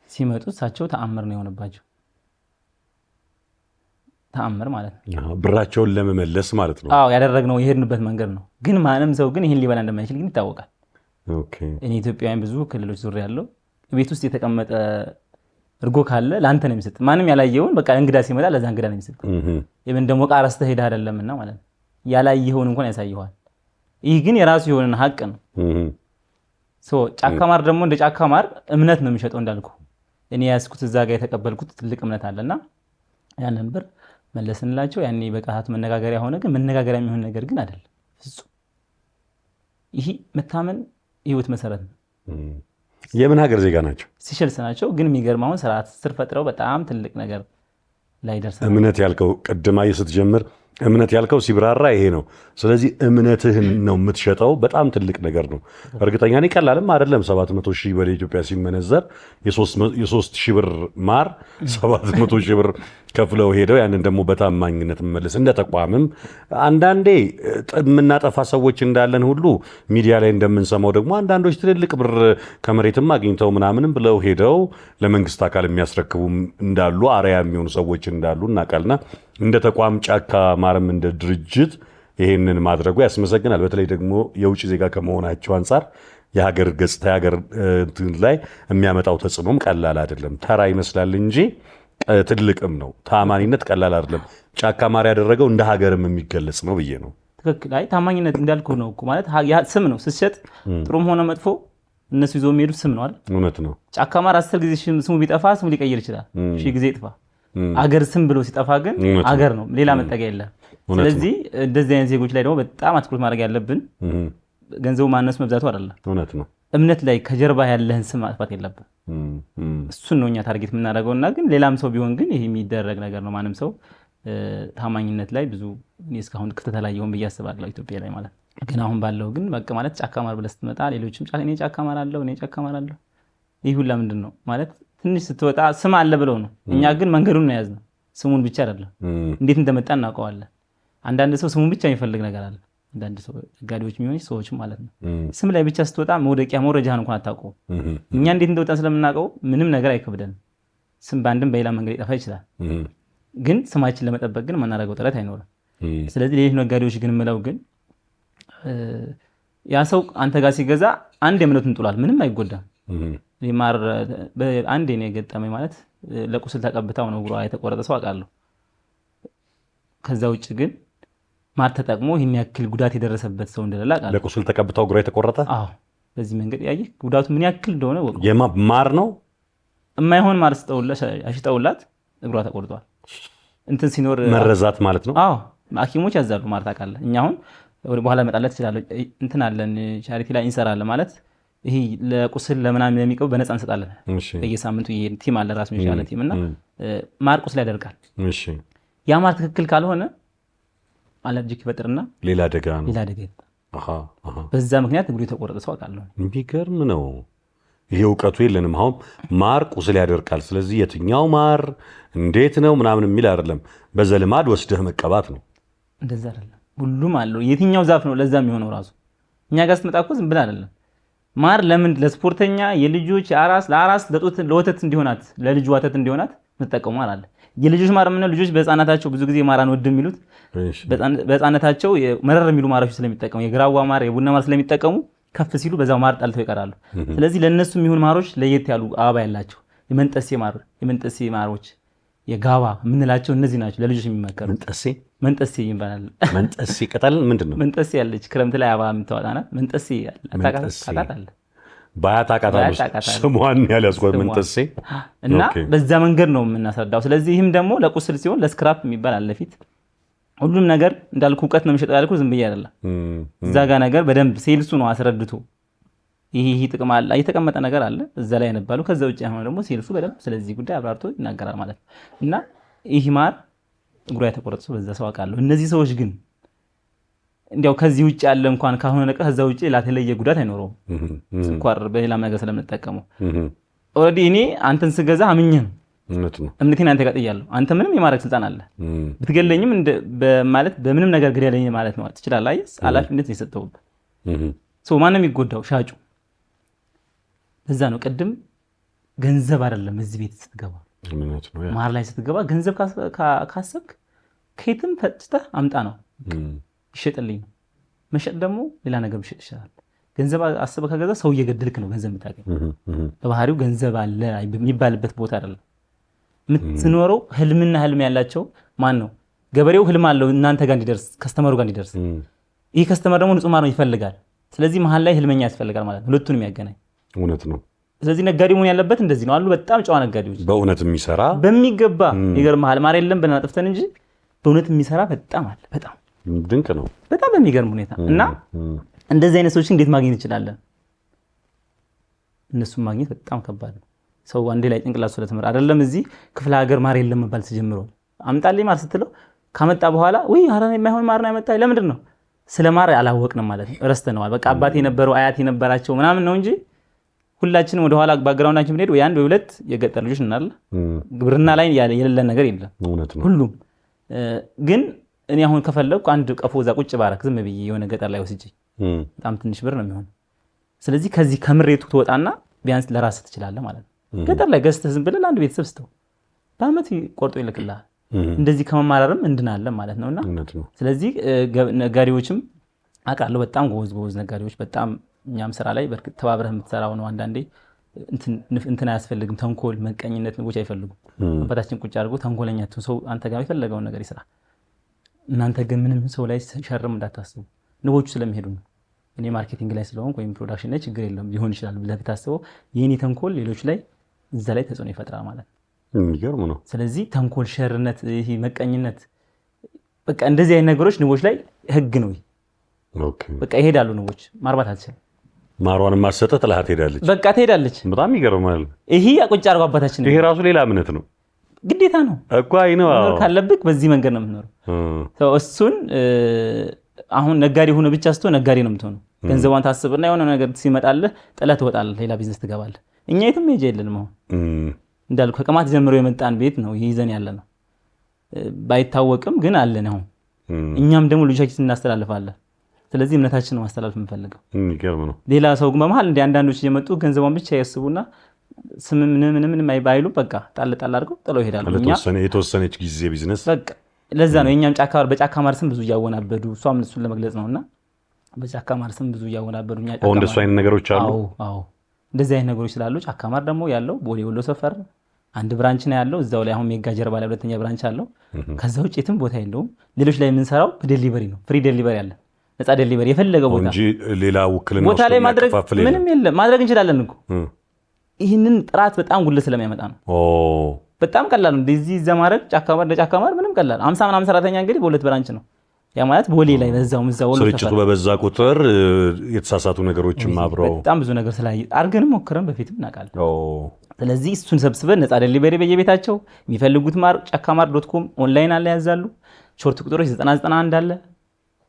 ሲመጡ እሳቸው ተአምር ነው የሆነባቸው። ተአምር ማለት ነው ብራቸውን ለመመለስ ማለት ነው። አዎ፣ ያደረግነው የሄድንበት መንገድ ነው። ግን ማንም ሰው ግን ይህን ሊበላ እንደማይችል ግን ይታወቃል። ኦኬ። እኔ ኢትዮጵያውያን ብዙ ክልሎች ዙሪያ ያለው ቤት ውስጥ የተቀመጠ እርጎ ካለ ለአንተ ነው የሚሰጥ። ማንም ያላየውን በቃ እንግዳ ሲመጣ ለዛ እንግዳ ነው የሚሰጥ። ይሄን ደግሞ ቃረስተህ ሄዳ አይደለምና ማለት ነው ያላየውን እንኳን ያሳየዋል። ይህ ግን የራሱ የሆነ ሀቅ ነው። ጫካ ማር ደግሞ እንደ ጫካ ማር እምነት ነው የሚሸጠው እንዳልኩ። እኔ ያስኩት እዛ ጋር የተቀበልኩት ትልቅ እምነት አለና ያንን ብር መለስንላቸው። ያኔ በቃላት መነጋገሪያ ሆነ። ግን መነጋገሪያ የሚሆን ነገር ግን አይደለም ፍጹም። ይሄ መታመን ህይወት መሰረት ነው። የምን ሀገር ዜጋ ናቸው? ሲሸልስ ናቸው። ግን የሚገርማውን ስርዓት ስር ፈጥረው በጣም ትልቅ ነገር ላይ ደርሰናል። እምነት ያልከው ቅድማ ስትጀምር እምነት ያልከው ሲብራራ ይሄ ነው። ስለዚህ እምነትህን ነው የምትሸጠው። በጣም ትልቅ ነገር ነው። እርግጠኛ ነኝ ቀላልም አይደለም። 700,000 ወደ ኢትዮጵያ ሲመነዘር የ3,000 ብር ማር 700,000 ብር ከፍለው ሄደው ያንን ደግሞ በታማኝነት መመለስ እንደ ተቋምም አንዳንዴ የምናጠፋ ሰዎች እንዳለን ሁሉ ሚዲያ ላይ እንደምንሰማው ደግሞ አንዳንዶች ትልልቅ ብር ከመሬትም አግኝተው ምናምንም ብለው ሄደው ለመንግስት አካል የሚያስረክቡ እንዳሉ አርአያ የሚሆኑ ሰዎች እንዳሉ እናውቃልና እንደ ተቋም ጫካ ማርም እንደ ድርጅት ይሄንን ማድረጉ ያስመሰግናል። በተለይ ደግሞ የውጭ ዜጋ ከመሆናቸው አንጻር የሀገር ገጽታ የሀገር ላይ የሚያመጣው ተጽዕኖም ቀላል አይደለም። ተራ ይመስላል እንጂ ትልቅም ነው። ታማኝነት ቀላል አይደለም። ጫካ ማር ያደረገው እንደ ሀገርም የሚገለጽ ነው ብዬ ነው። ትክክል። አይ ታማኝነት እንዳልኩ ነው እኮ ማለት ስም ነው። ስትሸጥ ጥሩም ሆነ መጥፎ እነሱ ይዞ የሚሄዱት ስም ነው አይደል? እውነት ነው። ጫካ ማር 10 ጊዜ ስሙ ቢጠፋ ስሙ ሊቀይር ይችላል። 1000 ጊዜ ይጥፋ። አገር ስም ብሎ ሲጠፋ ግን አገር ነው፣ ሌላ መጠጊያ የለም። ስለዚህ እንደዚህ አይነት ዜጎች ላይ ደግሞ በጣም አትኩሮት ማድረግ ያለብን ገንዘቡ ማነሱ መብዛቱ አይደለም። እውነት ነው። እምነት ላይ ከጀርባ ያለህን ስም ማጥፋት የለብን። እሱን ነው እኛ ታርጌት የምናደርገውና ግን ሌላም ሰው ቢሆን ግን ይሄ የሚደረግ ነገር ነው። ማንም ሰው ታማኝነት ላይ ብዙ እስካሁን ክፍተት አላየሁም ብዬ አስባለሁ ኢትዮጵያ ላይ ማለት። ግን አሁን ባለው ግን በቃ ማለት ጫካ ማር ብለህ ስትመጣ ሌሎችም እኔ ጫካ ማር አለው እኔ ጫካ ማር አለው ይህ ሁላ ምንድን ነው ማለት ትንሽ ስትወጣ ስም አለ ብለው ነው። እኛ ግን መንገዱን ነው የያዝነው፣ ስሙን ብቻ አይደለም። እንዴት እንደመጣ እናውቀዋለን። አንዳንድ ሰው ስሙን ብቻ የሚፈልግ ነገር አለ። አንዳንድ ሰው ጋዲዎች የሚሆኑ ሰዎች ማለት ነው። ስም ላይ ብቻ ስትወጣ መውደቂያ መውረጃህን እንኳን አታውቀውም። እኛ እንዴት እንደወጣ ስለምናውቀው ምንም ነገር አይከብደንም። ስም በአንድም በሌላ መንገድ ሊጠፋ ይችላል። ግን ስማችን ለመጠበቅ ግን የማናደርገው ጥረት አይኖርም። ስለዚህ ሌሎች ነጋዴዎች ግን ምለው ግን ያ ሰው አንተ ጋር ሲገዛ አንድ የእምነቱን ጥሏል፣ ምንም አይጎዳም። ማር አንዴ ነው የገጠመኝ ማለት ለቁስል ተቀብታው ነው እግሯ የተቆረጠ ሰው አውቃለሁ። ከዛ ውጭ ግን ማር ተጠቅሞ ይህን ያክል ጉዳት የደረሰበት ሰው እንደሌለ አውቃለሁ። ለቁስል ተቀብታው እግሯ የተቆረጠ? አዎ። በዚህ መንገድ ያየህ ጉዳቱ ምን ያክል እንደሆነ ወቁ። ማር ነው የማይሆን ማር አሽጠውላት እግሯ ተቆርጧል። እንትን ሲኖር መረዛት ማለት ነው። አዎ ሐኪሞች ያዛሉ ማር ታውቃለህ። እኛ አሁን በኋላ መጣለት ይችላል። እንትን አለን ቻሪቲ ላይ እንሰራለን ማለት ይሄ ለቁስል ለምናምን የሚቀው በነፃ እንሰጣለን። በየሳምንቱ ይሄ ቲም አለ ራሱ የሚሻለ ቲም እና ማር ቁስል ያደርጋል። እሺ ያ ማር ትክክል ካልሆነ አለርጂክ ይፈጥርና ሌላ አደጋ በዛ ምክንያት እግሩ የተቆረጠ ሰው አውቃለሁ። የሚገርም ነው። ይሄ እውቀቱ የለንም። አሁን ማር ቁስል ያደርቃል። ስለዚህ የትኛው ማር እንዴት ነው ምናምን የሚል አይደለም። በዘልማድ ወስደህ መቀባት ነው። እንደዛ አይደለም። ሁሉም አለው። የትኛው ዛፍ ነው ለዛ የሚሆነው ራሱ እኛ ጋር ስትመጣ እኮ ዝም ብላ አይደለም። ማር ለምን ለስፖርተኛ የልጆች ለአራስ ለወተት እንዲሆናት ለልጅ ወተት እንዲሆናት መጠቀሙ ማር አለ። የልጆች ማር ምን ነው ልጆች በህፃናታቸው ብዙ ጊዜ ማራን ወድ የሚሉት በህፃናታቸው መረር የሚሉ ማሮች ስለሚጠቀሙ የግራዋ ማር የቡና ማር ስለሚጠቀሙ ከፍ ሲሉ በዛው ማር ጣልተው ይቀራሉ። ስለዚህ ለነሱ የሚሆን ማሮች ለየት ያሉ አበባ ያላቸው የመንጠሴ ማሮች የጋባ የምንላቸው እነዚህ ናቸው ለልጆች የሚመከሩ። መንጠሴ ይባላል። መንጠሴ ቅጠል ምንድን ነው? መንጠሴ ያለች ክረምት ላይ አበባ የምታወጣና መንጠሴ አታውቃታለህ? ባያታውቃታለህ ስሟን ያልያዝኳት መንጠሴ እና በዛ መንገድ ነው የምናስረዳው። ስለዚህ ይህም ደግሞ ለቁስል ሲሆን ለስክራፕ የሚባል አለ ፊት ሁሉም ነገር እንዳልኩ እውቀት ነው የሚሸጠው ያልኩ ዝም ብዬ አይደለም። እዛ ጋር ነገር በደንብ ሴልሱ ነው አስረድቶ ይሄ ጥቅም አለ የተቀመጠ ነገር አለ እዛ ላይ ያነባሉ። ከዛ ውጭ ያሆነ ደግሞ ሴልሱ በደንብ ስለዚህ ጉዳይ አብራርቶ ይናገራል ማለት ነው። እና ይህ ማር እግሯ የተቆረጠ ሰው በዛ ሰው አውቃለሁ። እነዚህ ሰዎች ግን እንዲያው ከዚህ ውጭ ያለ እንኳን ካሁን ነገር ከዛ ውጭ ላተለየ ጉዳት አይኖረውም። ስኳር በሌላ ነገር ስለምንጠቀመው ኦልሬዲ እኔ አንተን ስገዛ አምኜህ ነው እምነቴን አንተ ጋር ጥያለሁ። አንተ ምንም የማድረግ ስልጣን አለ ብትገለኝም ማለት በምንም ነገር ግደለኝ ማለት ነው ትችላለህ። አይስ ኃላፊነት ነው የሰጠሁብህ። ሰው ማንም ይጎዳው ሻጩ። በዛ ነው ቅድም ገንዘብ አይደለም እዚህ ቤት ስትገባ ማር ላይ ስትገባ ገንዘብ ካሰብክ ከየትም ፈጭተህ አምጣ ነው ይሸጥልኝ ነው። መሸጥ ደግሞ ሌላ ነገር ብሸጥ ይችላል። ገንዘብ አስበህ ከገዛ ሰው እየገደልክ ነው ገንዘብ የምታገኝ። በባህሪው ገንዘብ አለ የሚባልበት ቦታ አይደለም የምትኖረው። ህልምና ህልም ያላቸው ማን ነው? ገበሬው ህልም አለው እናንተ ጋር እንዲደርስ ከስተመሩ ጋር እንዲደርስ። ይህ ከስተመር ደግሞ ንጹህ ማር ነው ይፈልጋል። ስለዚህ መሀል ላይ ህልመኛ ያስፈልጋል ማለት ነው፣ ሁለቱንም ያገናኝ። እውነት ነው። ስለዚህ ነጋዴ መሆን ያለበት እንደዚህ ነው። አሉ በጣም ጨዋ ነጋዴዎች በእውነት የሚሰራ በሚገባ ይገርምሃል። ማር የለም ብለን አጥፍተን እንጂ በእውነት የሚሰራ በጣም አለ። በጣም ድንቅ ነው። በጣም በሚገርም ሁኔታ እና እንደዚህ አይነት ሰዎችን እንዴት ማግኘት እንችላለን? እነሱን ማግኘት በጣም ከባድ ነው። ሰው አንዴ ላይ ጭንቅላት ስለተመረ አይደለም እዚህ ክፍለ ሀገር ማር የለም መባል ተጀምሮ አምጣልኝ ማር ስትለው ካመጣ በኋላ ወይ አራን የማይሆን ማር ነው ያመጣ። ለምንድን ነው? ስለ ማር አላወቅንም ማለት ነው። ረስተነዋል። በቃ አባቴ የነበረው አያቴ የነበራቸው ምናምን ነው እንጂ ሁላችንም ወደ ኋላ ባክግራውንዳችን ብንሄድ ወይ አንድ ወይ ሁለት የገጠር ልጆች እናል ግብርና ላይ የሌለ ነገር የለም ሁሉም። ግን እኔ አሁን ከፈለኩ አንድ ቀፎ እዛ ቁጭ ባረክ ዝም ብዬ የሆነ ገጠር ላይ ወስጄ በጣም ትንሽ ብር ነው የሚሆነው። ስለዚህ ከዚህ ከምሬቱ ትወጣና ቢያንስ ለራስህ ትችላለህ ማለት ነው። ገጠር ላይ ገዝተህ ዝም ብለህ አንድ ቤተሰብ ስተው በአመት ቆርጦ ይልክልሃል። እንደዚህ ከመማራርም እንድናለን ማለት ነውና ስለዚህ ነጋዴዎችም አውቃለሁ በጣም ጎበዝ ነጋዴዎች በጣም እኛም ስራ ላይ በርግጥ ተባብረህ የምትሰራው ነው። አንዳንዴ እንትን አያስፈልግም፣ ተንኮል መቀኝነት ንቦች አይፈልጉም። አባታችን ቁጭ አድርጎ ተንኮለኛቱን ሰው አንተ ጋር የፈለገውን ነገር ይስራ፣ እናንተ ግን ምንም ሰው ላይ ሸርም እንዳታስቡ። ንቦቹ ስለሚሄዱ ነው። እኔ ማርኬቲንግ ላይ ስለሆንኩ ወይም ፕሮዳክሽን ላይ ችግር የለም ሊሆን ይችላል ብለህ ብታስበው የኔ ተንኮል ሌሎች ላይ እዛ ላይ ተጽዕኖ ይፈጥራል ማለት ነው። የሚገርም ነው። ስለዚህ ተንኮል፣ ሸርነት፣ ይሄ መቀኝነት በቃ እንደዚህ አይነት ነገሮች ንቦች ላይ ህግ ነው። ኦኬ በቃ ይሄዳሉ ንቦች ማርባት አትችልም። ማሯን ማሰጠ ጥላት ትሄዳለች። በቃ ትሄዳለች። በጣም ይገርማል። ይሄ ቁጭ አድርጎ አባታችን ይሄ ራሱ ሌላ እምነት ነው፣ ግዴታ ነው እኮ አይነው ካለብክ በዚህ መንገድ ነው የምትኖረው። እሱን አሁን ነጋዴ ሆነ ብቻ ስትሆን ነጋዴ ነው የምትሆነው። ገንዘቧን ታስብና የሆነ ነገር ሲመጣልህ ጥላት ትወጣለህ፣ ሌላ ቢዝነስ ትገባለህ። እኛ የትም ሄጄ የለንም። አሁን እንዳልኩ ከቀማት ጀምሮ የመጣን ቤት ነው ይዘን ያለ ነው። ባይታወቅም ግን አለን አሁን። እኛም ደግሞ ልጆቻችን እናስተላልፋለን። ስለዚህ እምነታችን ነው ማስተላለፍ የምንፈልገው። የሚገርም ነው። ሌላ ሰው ግን በመሀል እንደ አንዳንዶች እየመጡ ገንዘቧን ብቻ ያስቡና ምንም አይባይሉ በቃ ጣል አድርገው ጥለው ይሄዳሉ። የተወሰነች ጊዜ ቢዝነስ በቃ ለዛ ነው የኛም በጫካ ማር ስም ብዙ እያወናበዱ እሷም እሱን ለመግለጽ ነውና በጫካ ማር ስም ብዙ እያወናበዱ እኛ ጫካ እንደሱ አይነት ነገሮች አሉ። አዎ እንደዚህ አይነት ነገሮች ስላሉ ጫካ ማር ደግሞ ያለው ቦሌ ወሎ ሰፈር አንድ ብራንች ነው ያለው። እዛው ላይ አሁን ሜጋ ጀርባ ላይ ሁለተኛ ብራንች አለው። ከዛ ውጭ የትም ቦታ የለውም። ሌሎች ላይ የምንሰራው ዴሊቨሪ ነው። ፍሪ ዴሊቨሪ አለ፣ ነፃ ዴሊቨሪ የፈለገው ቦታ እንጂ ሌላ ውክልና ቦታ ላይ ማድረግ ምንም የለም። ማድረግ እንችላለን እኮ ይህንን ጥራት በጣም ጉልህ ስለሚያመጣ ነው። በጣም ቀላል ነው። እንደዚህ እዛ ማድረግ ጫካ ማር ለጫካ ማር ምንም ቀላል 50 ምናምን ሰራተኛ እንግዲህ በሁለት ብራንች ነው። ያ ማለት ቦሌ ላይ በዛው ወሎ ስርጭቱ በበዛ ቁጥር የተሳሳቱ ነገሮችም አብረው በጣም ብዙ ነገር ስላየ አርገንም ሞክረን በፊትም እናውቃለን። ስለዚህ እሱን ሰብስበን ነፃ ዴሊቨሪ በየቤታቸው የሚፈልጉት ማር ጫካማር.com ኦንላይን አለ ያዛሉ። ሾርት ቁጥሮች 991 አለ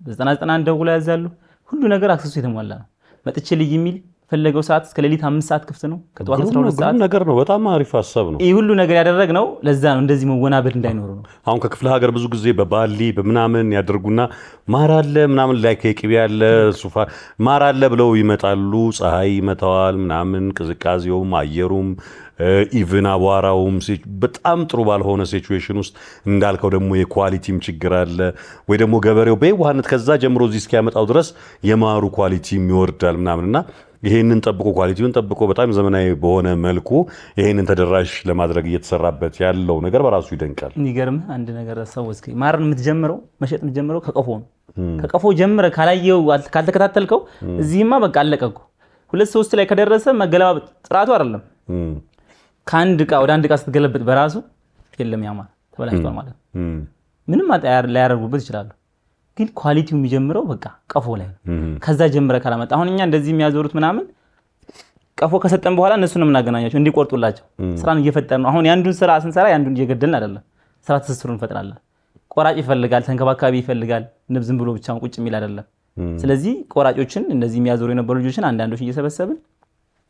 991 ደውለው ያዛሉ። ሁሉ ነገር አክሰሱ የተሟላ ነው። መጥቼ ልይ የሚል ፈለገው ሰዓት እስከ ሌሊት 5 ሰዓት ክፍት ነው። ከጠዋት 12 ሰዓት ነገር ነው። በጣም አሪፍ ሐሳብ ነው። ይህ ሁሉ ነገር ያደረግነው ለዛ ነው፣ እንደዚህ መወናበድ እንዳይኖር ነው። አሁን ከክፍለ ሀገር ብዙ ጊዜ በባሊ በምናምን ያደርጉና ማር አለ ምናምን ላይ ከቅቤ ያለ ሱፋ ማር አለ ብለው ይመጣሉ። ፀሐይ ይመታዋል ምናምን፣ ቅዝቃዜውም አየሩም ኢቭን አቧራውም በጣም ጥሩ ባልሆነ ሲቹዌሽን ውስጥ እንዳልከው ደግሞ የኳሊቲም ችግር አለ ወይ ደግሞ ገበሬው በየዋህነት ከዛ ጀምሮ እዚህ እስኪያመጣው ድረስ የማሩ ኳሊቲም ይወርዳል ምናምንና ይሄንን ጠብቆ ኳሊቲውን ጠብቆ በጣም ዘመናዊ በሆነ መልኩ ይሄንን ተደራሽ ለማድረግ እየተሰራበት ያለው ነገር በራሱ ይደንቃል። የሚገርምህ አንድ ነገር ሰውስኪ ማርን የምትጀምረው መሸጥ የምትጀምረው ከቀፎ ነው። ከቀፎ ጀምረህ ካላየው ካልተከታተልከው እዚህማ በቃ አለቀኩ። 2-3 ላይ ከደረሰ መገለባበጥ ጥራቱ አይደለም። ከአንድ ዕቃ ወደ አንድ ዕቃ ስትገለብጥ በራሱ የለም ያማር ተበላሽቷል ማለት ነው። ምንም ላያደርጉበት ይችላሉ። ግን ኳሊቲው የሚጀምረው በቃ ቀፎ ላይ ነው። ከዛ ጀምረ ካላመጣ አሁን እኛ እንደዚህ የሚያዞሩት ምናምን ቀፎ ከሰጠን በኋላ እነሱን የምናገናኛቸው እንዲቆርጡላቸው ስራን እየፈጠርን ነው። አሁን ያንዱን ስራ ስንሰራ ያንዱን እየገደልን አይደለም፣ ስራ ትስስሩን እንፈጥራለን። ቆራጭ ይፈልጋል፣ ተንከባካቢ ይፈልጋል። ንብ ዝም ብሎ ብቻውን ቁጭ የሚል አይደለም። ስለዚህ ቆራጮችን እንደዚህ የሚያዞሩ የነበሩ ልጆችን አንዳንዶች እየሰበሰብን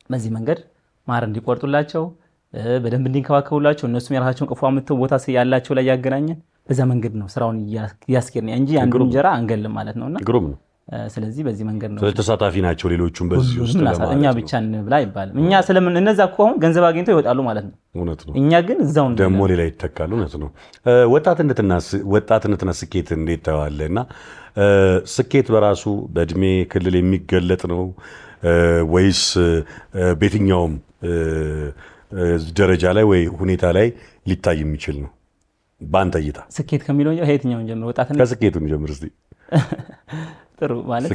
በዚህ መንገድ ማር እንዲቆርጡላቸው በደንብ እንዲንከባከቡላቸው እነሱም የራሳቸውን ቀፎ አምጥተው ቦታ ያላቸው ላይ ያገናኘን በዛ መንገድ ነው ስራውን ያስኬድን እንጂ አንዱን እንጀራ አንገልም ማለት ነውና ግሩም ነው። ስለዚህ በዚህ መንገድ ነው ተሳታፊ ናቸው ሌሎቹም በዚህ ውስጥ ለማለት እኛ ብቻ እንብላ አይባልም። እኛ ስለምን እነዛ እኮ አሁን ገንዘብ አግኝተው ይወጣሉ ማለት ነው። እውነት ነው። እኛ ግን እዛው ደግሞ ሌላ ይተካሉ። እውነት ነው። ወጣትነትና ስኬት እንዴት ታየዋለህና ስኬት በራሱ በእድሜ ክልል የሚገለጥ ነው ወይስ በየትኛውም ደረጃ ላይ ወይ ሁኔታ ላይ ሊታይ የሚችል ነው? በአንተ እይታ ስኬት ከሚለው የትኛውን ጀምር? ወጣትነት ከስኬቱን ጀምር እስቲ። ጥሩ ማለት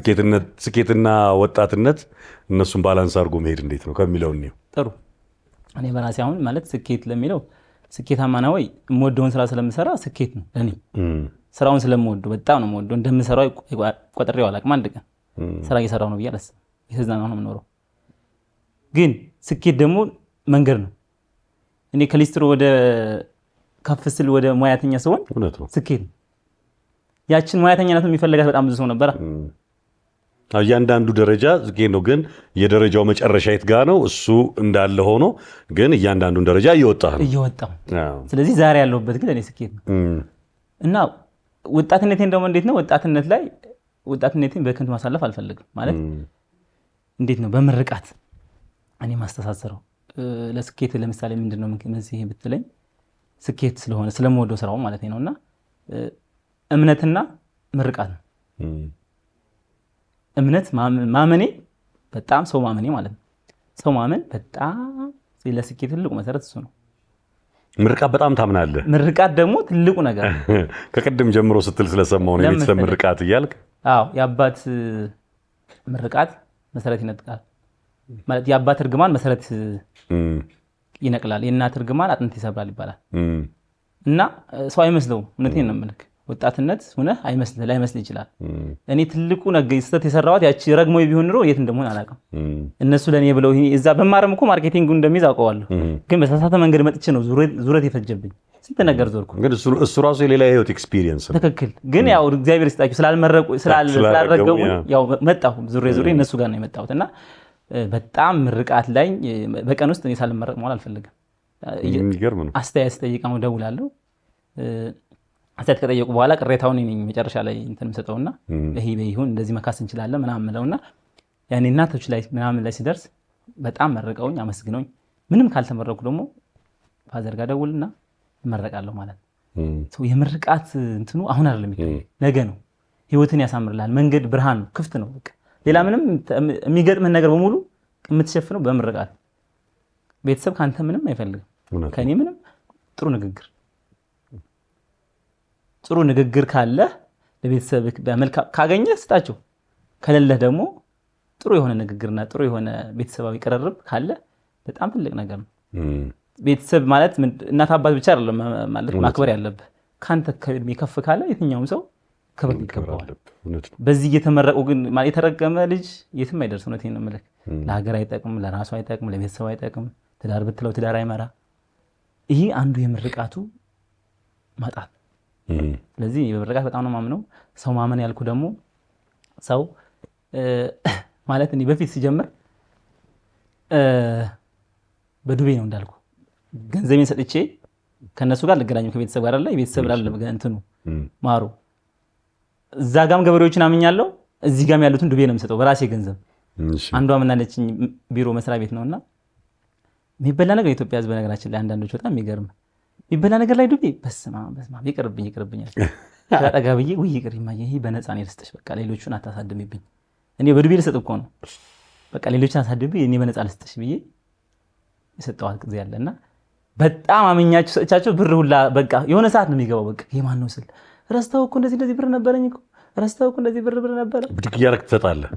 ስኬትና ወጣትነት እነሱን ባላንስ አድርጎ መሄድ እንዴት ነው ከሚለው ነው። ጥሩ እኔ በራሴ አሁን ማለት ስኬት ለሚለው ስኬታማ ነው ወይ የምወደውን ስራ ስለምሰራ ስኬት ነው ለኔ። ስራውን ስለምወደው በጣም ነው የምወደው። እንደምሰራው ቆጥሬው አላውቅም። አንድ ቀን ስራ እየሰራው ነው ብዬ አላስብም። የተዝናናው ነው የምኖረው። ግን ስኬት ደግሞ መንገድ ነው። እኔ ከሊስትሮ ወደ ከፍ ስል ወደ ሙያተኛ ሲሆን ስኬት ነው። ያችን ሙያተኛነት የሚፈልጋት በጣም ብዙ ሰው ነበር። እያንዳንዱ ደረጃ ስኬት ነው። ግን የደረጃው መጨረሻ የት ጋር ነው? እሱ እንዳለ ሆኖ ግን እያንዳንዱን ደረጃ እየወጣሁ ስለዚህ ዛሬ ያለሁበት ግን እኔ ስኬት ነው እና ወጣትነቴን ደግሞ እንዴት ነው ወጣትነቴን በከንቱ ማሳለፍ አልፈልግም። ማለት እንዴት ነው በምርቃት እኔ ማስተሳሰረው ለስኬት ለምሳሌ ምንድነው እዚህ ብትለኝ ስኬት ስለሆነ ስለምወደው ስራው ማለት ነውና እምነትና ምርቃት ነው። እምነት ማመኔ በጣም ሰው ማመኔ ማለት ነው። ሰው ማመን በጣም ለስኬት ትልቁ መሰረት እሱ ነው። ምርቃት በጣም ታምናለህ? ምርቃት ደግሞ ትልቁ ነገር ከቅድም ጀምሮ ስትል ስለሰማው ነው የቤተሰብ ምርቃት እያልክ። አዎ የአባት ምርቃት መሰረት ይነጥቃል ማለት የአባት እርግማን መሰረት ይነቅላል፣ የእናት እርግማን አጥንት ይሰብራል ይባላል። እና ሰው አይመስለውም። እውነቴን ነው የምልህ ወጣትነት ሆነህ ላይመስል ይችላል። እኔ ትልቁ ነገር ስህተት የሰራኋት ያቺ ረግሞ ቢሆን ኑሮ የት እንደሆነ አላውቅም። እነሱ ለኔ ብለው እዛ በማረም እኮ ማርኬቲንጉ እንደሚይዝ አውቀዋለሁ። ግን በተሳሳተ መንገድ መጥቼ ነው ዙረት የፈጀብኝ። ስንት ነገር ዞርኩ። ግን እሱ ራሱ የሌላ የህይወት ኤክስፒሪየንስ ነው። ትክክል። ግን ያው እግዚአብሔር ይስጣቸው ስላልረገቡ ያው መጣሁ ዙሬ እነሱ ጋር ነው የመጣሁት። እና በጣም ምርቃት ላይ በቀን ውስጥ እኔ ሳልመረቅ መዋል አልፈልግም። የሚገርም ነው። አስተያየት ጠይቀው ደውላለሁ። አስተያየት ከጠየቁ በኋላ ቅሬታውን እኔ መጨረሻ ላይ እንትን የምሰጠውና ይሄ ይሁን እንደዚህ መካስ እንችላለን ምናምን ምለውና ያኔ እናቶች ላይ ምናምን ላይ ሲደርስ በጣም መረቀውኝ አመስግነውኝ፣ ምንም ካልተመረኩ ደግሞ ፋዘር ጋር ደውልና እመረቃለሁ ማለት ነው። የምርቃት እንትኑ አሁን አይደለም ነገ ነው። ህይወትን ያሳምርላል። መንገድ ብርሃን ነው፣ ክፍት ነው። በቃ ሌላ ምንም የሚገጥምህ ነገር በሙሉ የምትሸፍነው በምርቃት። ቤተሰብ ካንተ ምንም አይፈልግም፣ ከኔ ምንም። ጥሩ ንግግር ካለ ለቤተሰብ በመልካም ካገኘህ ስጣቸው፣ ከሌለህ ደግሞ ጥሩ የሆነ ንግግርና ጥሩ የሆነ ቤተሰባዊ ቅርርብ ካለ በጣም ትልቅ ነገር ነው። ቤተሰብ ማለት እናት አባት ብቻ አይደለም ማለት ማክበር ያለብህ። ካንተ ከእድሜ ከፍ ካለ የትኛውም ሰው ክብር ይገባዋል። በዚህ እየተመረቁ ግን ማለት የተረገመ ልጅ የትም አይደርስ። እውነቴን ነው የምልህ። ለሀገር አይጠቅም፣ ለራሱ አይጠቅም፣ ለቤተሰብ አይጠቅም። ትዳር ብትለው ትዳር አይመራ። ይሄ አንዱ የምርቃቱ ማጣት። ስለዚህ በምርቃት በጣም ነው ማምነው። ሰው ማመን ያልኩ ደግሞ ሰው ማለት እኔ በፊት ሲጀምር በዱቤ ነው እንዳልኩ ገንዘቤን ሰጥቼ ከነሱ ጋር ልገናኝ ከቤተሰብ ጋር አለ የቤተሰብ ላይ እንትኑ ማሩ እዛ ጋም ገበሬዎችን አምኛለሁ እዚህ ጋም ያሉትን ዱቤ ነው የምሰጠው በራሴ ገንዘብ አንዷ ምን አለችኝ ቢሮ መስሪያ ቤት ነውና የሚበላ ነገር ኢትዮጵያ ህዝብ ነገራችን ላይ አንዳንዶች በጣም የሚገርም የሚበላ ነገር ላይ ዱቤ በስማ ይቅርብኛል ታጠጋብዬ ወይ ይቅርማ ይሄ በነፃ ነው ልስጥሽ በቃ ሌሎቹን አታሳድምብኝ እኔ በዱቤ ልሰጥ እኮ ነው በቃ ሌሎችን አሳድምብኝ እኔ በነፃ ልስጥሽ ብዬ የሰጠዋት ጊዜ ያለና በጣም አመኛችሁ ሰጥቻቸው ብር ሁላ በቃ የሆነ ሰዓት ነው የሚገባው በቃ የማን ነው ስል ረስተው እኮ እንደዚህ ብር ነበረኝ እኮ ረስተው እኮ እንደዚህ ብር ነበረ ብድግ እያደረክ ትሰጣለህ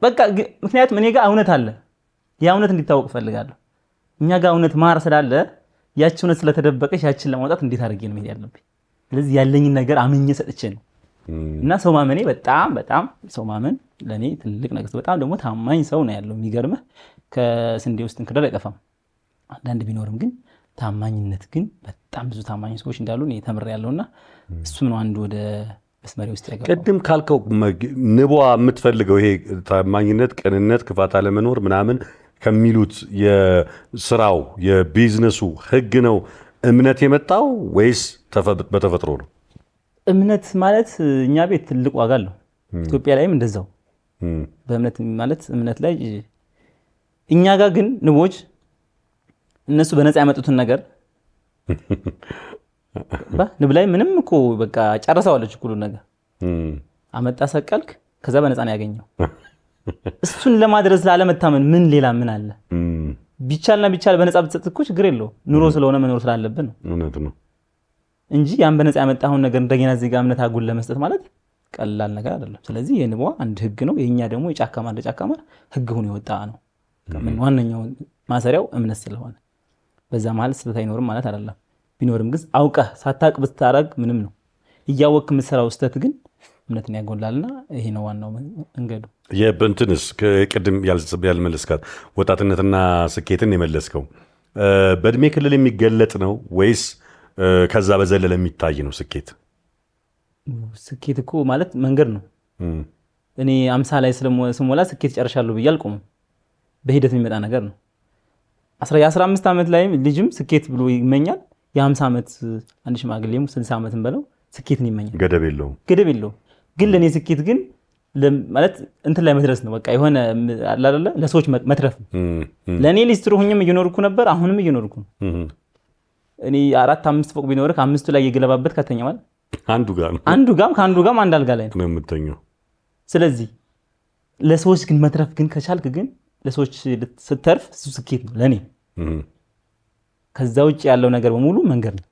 በቃ ምክንያቱም እኔ ጋር እውነት አለ ያ እውነት እንዲታወቅ ፈልጋለሁ እኛ ጋር እውነት ማር ስላለ ያቺ እውነት ስለተደበቀች ያችን ለማውጣት እንዴት አድርጌ ነው መሄድ ያለብኝ ስለዚህ ያለኝን ነገር አመኘ ሰጥቼ ነው እና ሰው ማመኔ በጣም ሰው ማመን ለኔ ትልቅ ነገር በጣም ደግሞ ታማኝ ሰው ነው ያለው የሚገርምህ ከስንዴ ውስጥ እንክርዳድ አይጠፋም አንዳንድ ቢኖርም ግን ታማኝነት ግን በጣም ብዙ ታማኝ ሰዎች እንዳሉ ነው ተምሬያለሁና እሱም ነው አንዱ ወደ መስመሬ ውስጥ ያገባው ቅድም ካልከው ንቧ የምትፈልገው ይሄ ታማኝነት ቅንነት ክፋት አለመኖር ምናምን ከሚሉት የስራው የቢዝነሱ ህግ ነው እምነት የመጣው ወይስ በተፈጥሮ ነው እምነት ማለት እኛ ቤት ትልቅ ዋጋ አለው ኢትዮጵያ ላይም እንደዛው በእምነት ማለት እምነት ላይ እኛ ጋር ግን ንቦች እነሱ በነፃ ያመጡትን ነገር ንብ ላይ ምንም እኮ በቃ ጨርሰዋለች ሁሉ ነገር አመጣ ሰቀልክ ከዛ በነፃ ነው ያገኘው እሱን ለማድረስ ላለመታመን ምን ሌላ ምን አለ ቢቻልና ቢቻል በነፃ ብትሰጥ እኮ ችግር የለው ኑሮ ስለሆነ መኖር ስላለብን ነው እውነት ነው እንጂ ያን በነፃ ያመጣውን ነገር እንደገና እዚህ ጋር እምነት አጉል ለመስጠት ማለት ቀላል ነገር አይደለም ስለዚህ የንቧ አንድ ህግ ነው የኛ ደግሞ የጫካማር ለጫካማር ህግ ሆኖ የወጣ ነው ምን ዋነኛው ማሰሪያው እምነት ስለሆነ በዛ ማለት ስህተት አይኖርም ማለት አይደለም ቢኖርም ግን አውቀህ ሳታቅ ብታረግ ምንም ነው እያወቅህ የምትሰራው ስህተት ግን እምነትን ያጎላልና ይሄ ነው ዋናው መንገዱ የበንትንስ ከቅድም ያልመለስካት ወጣትነትና ስኬትን የመለስከው በእድሜ ክልል የሚገለጥ ነው ወይስ ከዛ በዘለለ የሚታይ ነው ስኬት እኮ ማለት መንገድ ነው እኔ 50 ላይ ስሞላ ስኬት ጨርሻለሁ ብዬ አልቆምም በሂደት የሚመጣ ነገር ነው 15 ዓመት ላይ ልጅም ስኬት ብሎ ይመኛል የ50 ዓመት አንድ ሽማግሌም 60 ዓመትም በለው ስኬትን ይመኛል ገደብ የለውም ግን ለኔ ስኬት ግን ማለት እንትን ላይ መድረስ ነው በቃ የሆነ አይደለ ለሰዎች መትረፍ ለኔ ሊስትሮ ሆኜም እየኖርኩ ነበር አሁንም እየኖርኩ ነው እኔ 4-5 ፎቅ ቢኖርክ አምስቱ ላይ እየገለባበት ከተኛ ማለት አንዱ ጋም አንድ አልጋ ላይ ነው የምተኛው ስለዚህ ለሰዎች ግን መትረፍ ግን ከቻልክ ግን ለሰዎች ስትተርፍ እሱ ስኬት ነው ለኔ ከዛ ውጭ ያለው ነገር በሙሉ መንገድ ነው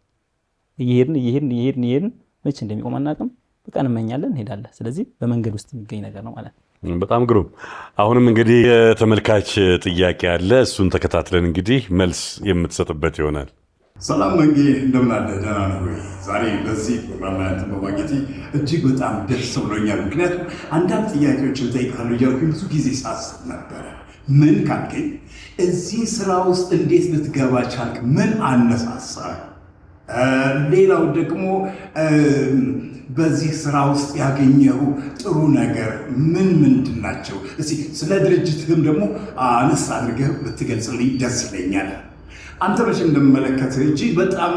እየሄድን መቼ እንደሚቆም አናውቅም በቃ እንመኛለን እንሄዳለን ስለዚህ በመንገድ ውስጥ የሚገኝ ነገር ነው ማለት ነው በጣም ግሩም አሁንም እንግዲህ የተመልካች ጥያቄ አለ እሱን ተከታትለን እንግዲህ መልስ የምትሰጥበት ይሆናል ሰላም መንጌ እንደምን አለ ደህና ነው ወይ ዛሬ በዚህ ፕሮግራም ላይ በማግኘቴ እጅግ በጣም ደስ ብሎኛል ምክንያቱም አንዳንድ ጥያቄዎችን ጠይቃለሁ እያልኩኝ ብዙ ጊዜ ሳስብ ነበረ ምን ካልከኝ እዚህ ስራ ውስጥ እንዴት ልትገባ ቻልክ ምን አነሳሳ ሌላው ደግሞ በዚህ ስራ ውስጥ ያገኘው ጥሩ ነገር ምንድን ናቸው እስቲ ስለ ድርጅትህም ደግሞ አነስ አድርገህ ብትገልጽልኝ ደስ ይለኛል አንተ መቼም እንደምመለከትህ እጅግ በጣም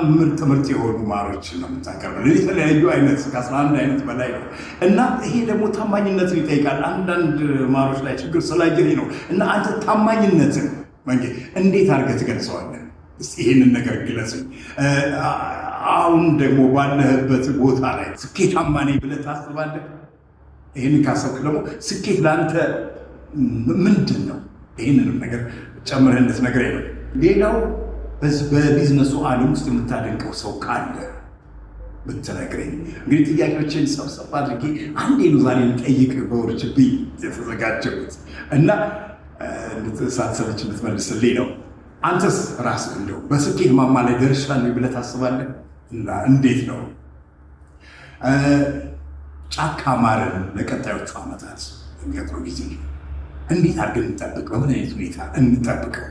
ምርጥ የሆኑ ማሮች ነው የምታቀርበው የተለያዩ አይነት ከ11 አይነት በላይ ነው እና ይሄ ደግሞ ታማኝነትን ይጠይቃል አንዳንድ ማሮች ላይ ችግር ስላየኝ ነው እና አንተ ታማኝነትን መንጌ እንዴት አድርገህ ትገልጸዋለህ እስቲ ይሄንን ነገር ግለጽልኝ አሁን ደግሞ ባለህበት ቦታ ላይ ስኬታማ ነኝ ብለህ ታስባለህ ይሄንን ካሰብክ ደግሞ ስኬት ለአንተ ምንድን ነው ይሄንንም ነገር ጨምረህ እንድትነግረኝ ነው ሌላው በቢዝነሱ ዓለም ውስጥ የምታደንቀው ሰው ካለ ብትነግረኝ እንግዲህ ጥያቄዎችን ሰብሰብ አድርጌ አንዴ ነው ዛሬ ልጠይቅ በወርችብኝ የተዘጋጀሁት እና ሳትሰለች እንድትመልስልኝ ነው አንተስ ራስህ እንደው በስኬት ማማ ላይ ደርሻለሁ ብለህ ታስባለህ እና እንዴት ነው ጫካማርን ለቀጣዮቹ ዓመታት የሚቀጥለው ጊዜ እንዴት አድርገን እንጠብቅ በምን አይነት ሁኔታ እንጠብቀው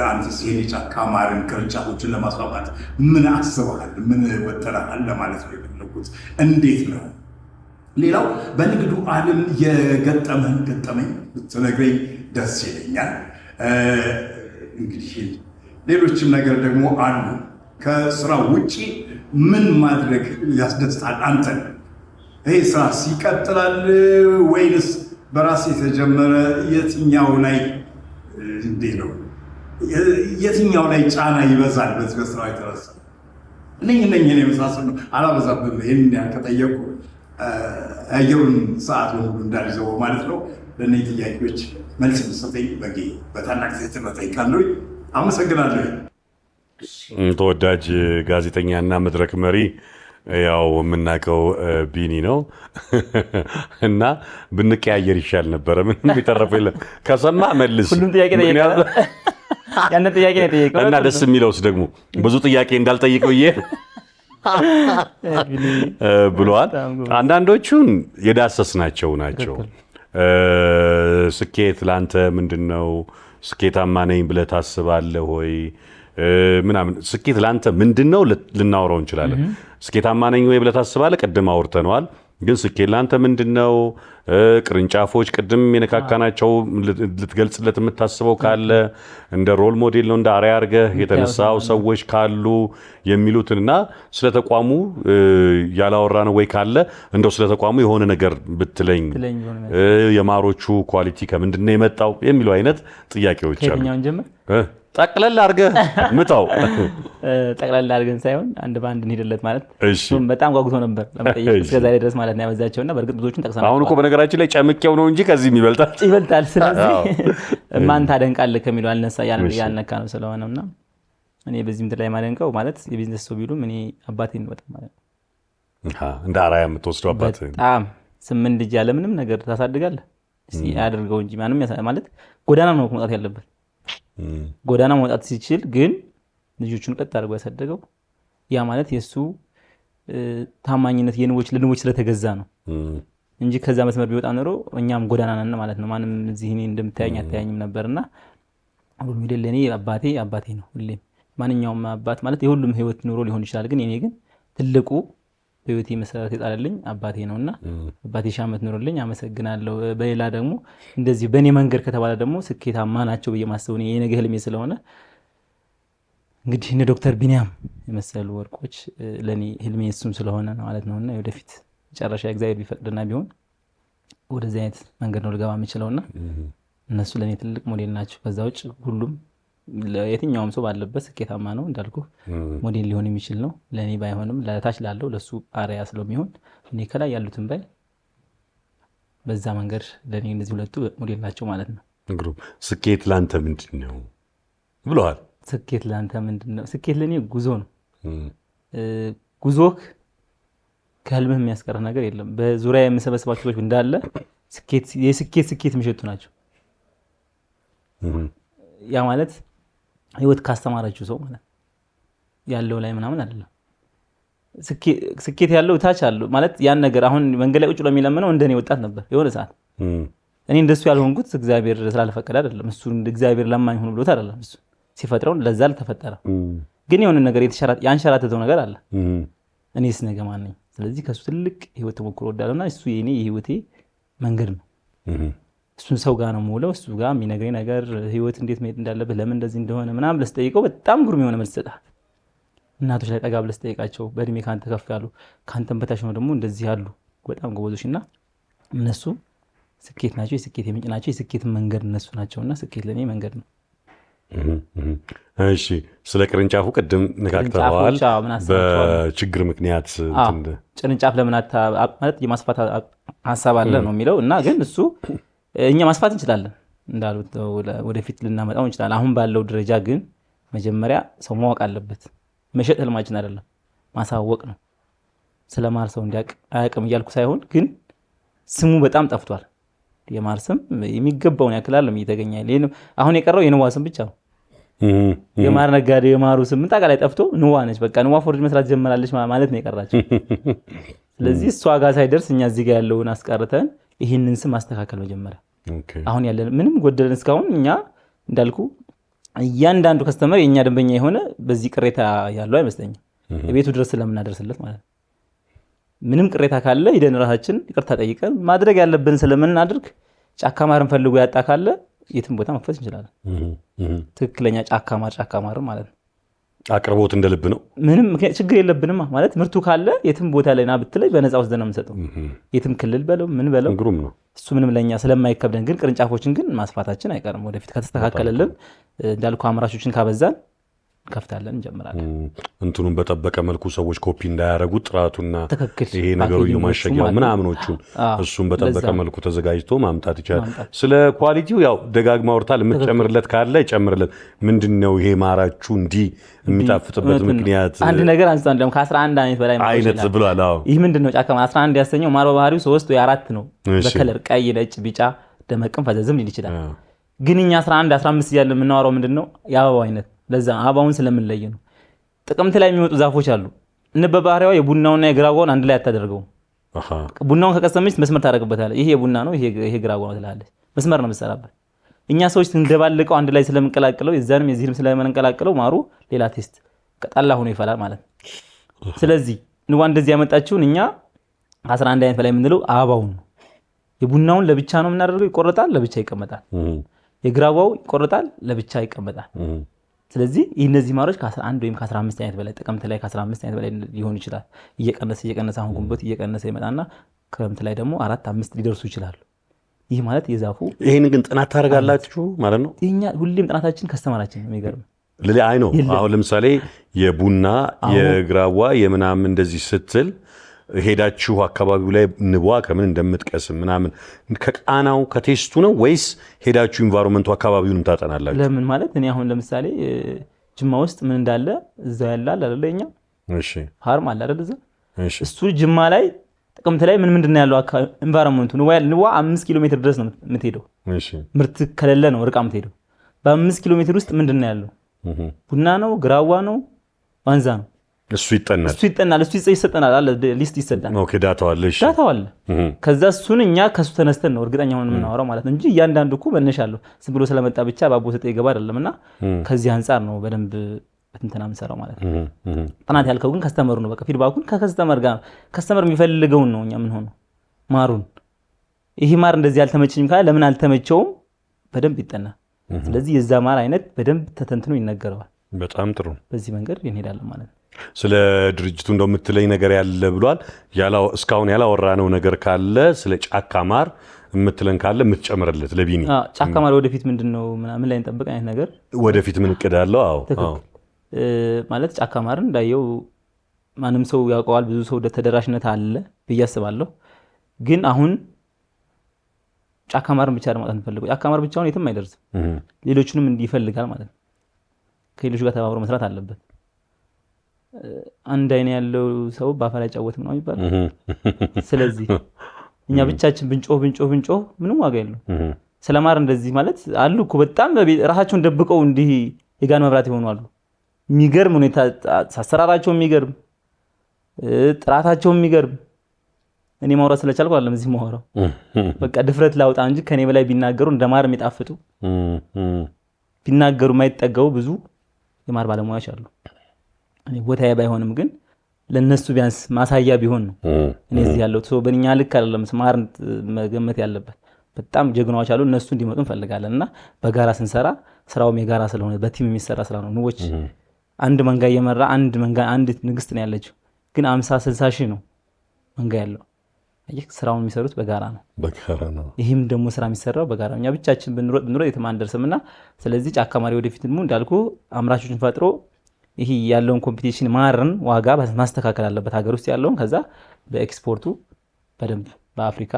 አንተስ ይሄን ጫካማርን ቅርንጫፎችን ለማስፋፋት ምን አስበሃል ምን ወጥረሃል ለማለት ነው የፈለኩት እንዴት ነው ሌላው በንግዱ ዓለም የገጠመኝ ብትነግረኝ ደስ ይለኛል እንግዲህ ሌሎችም ነገር ደግሞ አሉ። ከስራ ውጪ ምን ማድረግ ያስደስታል አንተን? ይሄ ስራ ይቀጥላል ወይንስ በራስ የተጀመረ? የትኛው ላይ እንዴ ነው? የትኛው ላይ ጫና ይበዛል? በዚህ በስራው የተረሳ እነኝህን የመሳሰሉ አላበዛብህም። ይህን ያልከጠየቁ አየሩን ሰዓት በሙሉ እንዳልይዘው ማለት ነው። ለእነዚህ ጥያቄዎች መልስ ሰጠኝ በታላቅ ትህትና እጠይቃለሁ። አመሰግናለሁ። ተወዳጅ ጋዜጠኛና መድረክ መሪ ያው የምናውቀው ቢኒ ነው እና ብንቀያየር ይሻል ነበረ። ምንም የተረፈ የለም። ከሰማ መልስ ሁሉም ጥያቄ ጠየቀ። ያንን ጥያቄ ነው የጠየቀው እና ደስ የሚለውስ ደግሞ ብዙ ጥያቄ እንዳልጠይቀው ብለዋል። አንዳንዶቹን የዳሰስናቸው ናቸው። ስኬት ለአንተ ምንድን ነው? ስኬታማ ነኝ ብለህ ታስባለህ ወይ ምናምን? ስኬት ለአንተ ምንድን ነው ልናወራው እንችላለን። ስኬታማ ነኝ ወይ ብለህ ታስባለህ? ቅድም አውርተነዋል። ግን ስኬት ለአንተ ምንድን ነው? ቅርንጫፎች ቅድም የነካካናቸው ልትገልጽለት የምታስበው ካለ እንደ ሮል ሞዴል ነው እንደ አርአያ አድርገህ የተነሳው ሰዎች ካሉ የሚሉትንና ስለ ተቋሙ ያላወራ ነው ወይ ካለ እንደው ስለ ተቋሙ የሆነ ነገር ብትለኝ፣ የማሮቹ ኳሊቲ ከምንድን ነው የመጣው የሚሉ አይነት ጥያቄዎች አሉ። ጠቅለል አድርገህ ምጣው። ጠቅለል አድርገን ሳይሆን አንድ በአንድ እንሄድለት ማለት እሱም በጣም ጓጉቶ ነበር ለመጠየቅ እስከዛሬ ድረስ ማለት ነው ያበዛቸውና በእርግጥ ብዙዎቹን ጠቅሰናል። አሁን እኮ በነገራችን ላይ ጨምቄው ነው እንጂ ከዚህም ይበልጣል። ስለዚህ ማን ታደንቃለህ ከሚለው ያልነካ ነው ስለሆነውና እኔ በዚህ ምድር ላይ ማደንቀው ማለት የቢዝነስ ሰው ቢሉም እኔ አባቴን በጣም ማለት እንደ አርአያ የምትወስደው አባት በጣም 8 ልጅ ያለ ምንም ነገር ታሳድጋለህ። እስቲ ያድርገው እንጂ ማንም ማለት ጎዳና ነው መውጣት ያለበት። ጎዳና መውጣት ሲችል ግን ልጆቹን ቀጥ አድርጎ ያሳደገው ያ ማለት የሱ ታማኝነት ለንቦች ስለተገዛ ነው እንጂ ከዛ መስመር ቢወጣ ኖሮ እኛም ጎዳና ነን ማለት ነው። ማንም እዚህ እኔ እንደምታየኝ አታየኝም ነበርና ሁሉም ለኔ አባቴ ነው። ሁሌም ማንኛውም አባት ማለት የሁሉም ህይወት ኑሮ ሊሆን ይችላል። ግን እኔ ግን ትልቁ በህይወቴ መሰረት የጣለልኝ አባቴ ነውና አባቴ ሺህ ዓመት ኑሮልኝ አመሰግናለሁ። በሌላ ደግሞ እንደዚህ በእኔ መንገድ ከተባለ ደግሞ ስኬታማ ናቸው ብዬ ማስበው እኔ የነገ ህልሜ ስለሆነ እንግዲህ እነ ዶክተር ቢኒያም የመሰሉ ወርቆች ለኔ ህልሜ እሱም ስለሆነ ነው ማለት ነውና ወደፊት መጨረሻ እግዚአብሔር ቢፈቅድና ቢሆን ወደዚህ አይነት መንገድ ነው ልገባ የምችለውና እነሱ ለኔ ትልቅ ሞዴል ናቸው። ከዛ ውጭ ሁሉም የትኛውም ሰው ባለበት ስኬታማ ነው እንዳልኩ ሞዴል ሊሆን የሚችል ነው። ለኔ ባይሆንም ለታች ላለው ለሱ አርአያ ስለሚሆን እኔ ከላይ ያሉትን ባይ በዛ መንገድ ለኔ እነዚህ ሁለቱ ሞዴል ናቸው ማለት ነው። ግሩፕ ስኬት ላንተ ምንድነው ብለዋል? ስኬት ላንተ ምንድነው? ስኬት ለኔ ጉዞ ነው። ጉዞክ ከህልምህ የሚያስቀር ነገር የለም። በዙሪያ የምሰበስባቸው ሰዎች እንዳለ ስኬት የሚሸቱ ናቸው። ያ ማለት ህይወት ካስተማራችሁ ሰው ማለት ያለው ላይ ምናምን አይደለም። ስኬት ያለው ታች አለው ማለት ያን ነገር አሁን መንገድ ላይ ቁጭ ብሎ የሚለምነው እንደኔ ወጣት ነበር የሆነ ሰዓት። እኔ እንደሱ ያልሆንኩት እግዚአብሔር ስላልፈቀደ አይደለም። እሱ እግዚአብሔር ለማኝ ሆኖ ብሎት አይደለም። እሱ ሲፈጥረው ለዛ አልተፈጠረ። ግን የሆነ ነገር ያንሸራተተው ነገር አለ። እኔስ ነገ ማን ነኝ? ስለዚህ ከሱ ትልቅ ህይወት ተሞክሮ ወዳለውና እሱ የኔ የህይወቴ መንገድ ነው። እሱን ሰው ጋር ነው የምውለው። እሱ ጋር የሚነግረኝ ነገር ህይወት እንዴት መሄድ እንዳለበት ለምን እንደዚህ እንደሆነ ምናምን ብለህ ስጠይቀው በጣም ግሩም የሆነ መልስ ይሰጣል። እናቶች ላይ ጠጋ ብለህ ስጠይቃቸው በእድሜ ካንተ ከፍ ያሉ ካንተም በታች ነው ደግሞ እንደዚህ ያሉ በጣም ጎበዞችና እነሱ ስኬት ናቸው፣ የስኬት ምንጭ ናቸው፣ የስኬት መንገድ እነሱ ናቸውና ስኬት ለኔ መንገድ ነው። እሺ ስለ ቅርንጫፉ ቅድም ነካክተዋል። በችግር ምክንያት ቅርንጫፍ ለምን ማለት የማስፋት ሀሳብ አለ ነው የሚለው እና ግን እሱ እኛ ማስፋት እንችላለን እንዳሉት ወደፊት ልናመጣው እንችላለን። አሁን ባለው ደረጃ ግን መጀመሪያ ሰው ማወቅ አለበት። መሸጥ ህልማችን አይደለም ማሳወቅ ነው። ስለማር ሰው እንዲያውቅ አያውቅም እያልኩ ሳይሆን ግን ስሙ በጣም ጠፍቷል። የማር ስም የሚገባውን ያክል አይደለም እየተገኘ ያለ። አሁን የቀረው የንዋ ስም ብቻ ነው። የማር ነጋዴ የማሩ ስም አጠቃላይ ጠፍቶ ንዋ ነች። በቃ ንዋ ፎርጅ መስራት ጀመራለች ማለት ነው የቀራቸው። ስለዚህ እሷ ጋር ሳይደርስ እኛ እዚህ ጋር ያለውን አስቀርተን ይህንን ስም ማስተካከል መጀመሪያ። አሁን ያለን ምንም ጎደለን እስካሁን እኛ እንዳልኩ እያንዳንዱ ከስተመር የኛ ደንበኛ የሆነ በዚህ ቅሬታ ያለው አይመስለኝም። የቤቱ ድረስ ስለምናደርስለት ማለት ነው። ምንም ቅሬታ ካለ ሄደን ራሳችን ይቅርታ ጠይቀን ማድረግ ያለብን ስለምናድርግ ጫካ ማርን ፈልጎ ያጣ ካለ የትም ቦታ መክፈት እንችላለን። ትክክለኛ ጫካ ማር ማለት ነው። አቅርቦት እንደ ልብ ነው። ምንም ችግር የለብንም ማለት ምርቱ ካለ የትም ቦታ ላይ ና ብትለይ በነፃ ወስደን ነው የምንሰጠው። የትም ክልል በለው ምን በለው እሱ ምንም ለኛ ስለማይከብደን፣ ግን ቅርንጫፎችን ግን ማስፋታችን አይቀርም። ወደፊት ከተስተካከለልን እንዳልኩ አምራቾችን ካበዛን ከፍታለን እንጀምራለን። እንትኑን በጠበቀ መልኩ ሰዎች ኮፒ እንዳያረጉ ጥራቱና ይሄ ነገሩ የማሸጊያው ምናምኖቹን እሱን በጠበቀ መልኩ ተዘጋጅቶ ማምጣት ይችላል። ስለ ኳሊቲው ያው ደጋግማ ወርታል። የምትጨምርለት ካለ ይጨምርለት። ምንድነው ይሄ ማራችሁ እንዲህ የሚጣፍጥበት ምክንያት? አንድ ነገር አንስቷን ደግሞ ከ11 አይነት በላይ አይነት ብሏል። አዎ ይህ ምንድነው ጫካ 11 ያሰኘው ማር በባህሪው 3 ወይ 4 ነው። በከለር ቀይ፣ ነጭ፣ ቢጫ፣ ደመቅም ፈዘዝም ሊል ይችላል። ግን እኛ 11 15 እያልን የምናወራው ምንድነው የአበባው አይነት። ለዛ አበባውን ስለምንለይ ነው። ጥቅምት ላይ የሚወጡ ዛፎች አሉ። በባህሪዋ የቡናውና የግራጓውን አንድ ላይ አታደርገው። ቡናውን ከቀሰመች መስመር ታደርግበታለህ። ይሄ የቡና ነው፣ ይሄ ግራጓ ነው ትላለች። መስመር ነው የምትሰራበት። እኛ ሰዎች እንደባልቀው አንድ ላይ ስለምንቀላቅለው የዛንም የዚህንም ስለምንቀላቅለው ማሩ ሌላ ቴስት ቀጣላ ሆኖ ይፈላል ማለት ነው። ስለዚህ ንዋ እንደዚህ ያመጣችውን እኛ 11 አይነት በላይ የምንለው አበባውን ነው። የቡናውን ለብቻ ነው የምናደርገው፣ ይቆረጣል፣ ለብቻ ይቀመጣል። የግራጓው ይቆረጣል፣ ለብቻ ይቀመጣል። ስለዚህ እነዚህ ማሮች ከ11 ወይም ከ15 አይነት በላይ ጥቅምት ላይ ከ15 አይነት በላይ ሊሆን ይችላል። እየቀነሰ አሁን ጉንበት እየቀነሰ ይመጣና ክረምት ላይ ደግሞ 4-5 ሊደርሱ ይችላሉ። ይህ ማለት የዛፉ ይሄን ግን ጥናት ታደርጋላችሁ ማለት ነው። እኛ ሁሌም ጥናታችን ከስተመራችን ነው የሚገርም አይ ነው። አሁን ለምሳሌ የቡና የግራዋ የምናምን እንደዚህ ስትል ሄዳችሁ አካባቢው ላይ ንቧ ከምን እንደምትቀስም ምናምን ከቃናው ከቴስቱ ነው ወይስ ሄዳችሁ ኢንቫይሮንመንቱ አካባቢውንም ታጠናላችሁ? ለምን ማለት እኔ አሁን ለምሳሌ ጅማ ውስጥ ምን እንዳለ እዛ ያላል አይደለኛ? እሺ ፋርም አለ አይደል? እሱ ጅማ ላይ ጥቅምት ላይ ምንድን ነው ያለው ኢንቫይሮንመንቱ? ንቧ 5 ኪሎ ሜትር ድረስ ነው የምትሄደው። እሺ ምርት ከሌለ ነው ርቃ የምትሄደው። በ5 ኪሎ ሜትር ውስጥ ምንድን ነው ያለው? ቡና ነው፣ ግራዋ ነው፣ ዋንዛ ነው። እሱ ይጠናል፣ እሱ ይሰጠናል፣ አለ ሊስት ይሰጠናል። ኦኬ ዳታው አለ። እሺ ዳታው አለ። ከዛ እሱን እኛ ከሱ ተነስተን ነው እርግጠኛ ሆነን የምናወራው ማለት ነው እንጂ እያንዳንዱ እኮ መነሻ አለው። ዝም ብሎ ስለመጣ ብቻ ባቦ ሰጠ ይገባ አይደለምና ከዚህ አንፃር ነው በደንብ እንትና የምንሰራው ማለት ነው። ጥናት ያልከው ግን ከስተመሩ ነው። በቃ ፊድባኩን ከከስተመር ጋር ከስተመር የሚፈልገውን ነው እኛ ምን ሆነው ማሩን ይሄ ማር እንደዚህ አልተመቸኝም ካለ ለምን አልተመቸውም በደንብ ይጠናል። ስለዚህ የዛ ማር አይነት በደንብ ተተንትኖ ይነገረዋል። በጣም ጥሩ። በዚህ መንገድ እንሄዳለን ማለት ነው። ስለ ድርጅቱ እንደምትለኝ ነገር ያለ ብሏል። እስካሁን ያላወራነው ነገር ካለ ስለ ጫካ ማር የምትለን ካለ የምትጨምርለት ለቢኒ። ጫካ ማር ወደፊት ምንድነው ምናምን ላይ እንጠብቅ አይነት ነገር ወደፊት ምን እቅድ አለው? አዎ ማለት ጫካ ማርን እንዳየው ማንም ሰው ያውቀዋል፣ ብዙ ሰው ተደራሽነት አለ ብዬ አስባለሁ። ግን አሁን ጫካ ማርን ብቻ ለማውጣት እንፈልገው። ጫካ ማር ብቻውን የትም አይደርስም። ሌሎቹንም እንዲፈልጋል ማለት ነው። ከሌሎች ጋር ተባብሮ መስራት አለበት። አንድ አይነ ያለው ሰው ባፋላ ጫወትም ነው ይባላል። ስለዚህ እኛ ብቻችን ብንጮህ ምንም ዋጋ የለውም። ስለማር እንደዚህ ማለት አሉ እኮ በጣም ራሳቸውን ደብቀው እንዲህ የጋን መብራት ይሆኑ አሉ። የሚገርም ሁኔታ አሰራራቸው የሚገርም ጥራታቸው የሚገርም እኔ ማውራት ስለቻልኩ አይደለም እዚህ ማውራው በቃ ድፍረት ላውጣ እንጂ ከኔ በላይ ቢናገሩ እንደማር የሚጣፍጡ ቢናገሩ የማይጠገቡ ብዙ የማር ባለሙያዎች አሉ። እኔ ቦታዬ ባይሆንም ግን ለነሱ ቢያንስ ማሳያ ቢሆን ነው። እኔ እዚህ ያለው ሰው በእኛ ልክ አይደለም ማር መገመት ያለበት። በጣም ጀግናዎች አሉ፣ እነሱ እንዲመጡ እንፈልጋለንና በጋራ ስንሰራ ስራውም የጋራ ስለሆነ በቲም የሚሰራ ስራ ነው። ንቦች አንድ መንጋ እየመራ አንድ ንግስት ነው ያለችው፣ ግን 50-60 ሺህ ነው መንጋ ያለው። አየህ ስራውን የሚሰሩት በጋራ ነው። ይህም ደግሞ ስራ የሚሰራው በጋራ ነው። እኛ ብቻችን ብንሮጥ የትም አንደርስምና ስለዚህ ጫካ ማር ወደፊት ደግሞ እንዳልኩ አምራቾችን ፈጥሮ ይሄ ያለውን ኮምፒቲሽን ማርን ዋጋ ማስተካከል አለበት ሀገር ውስጥ ያለውን። ከዛ በኤክስፖርቱ በደንብ በአፍሪካ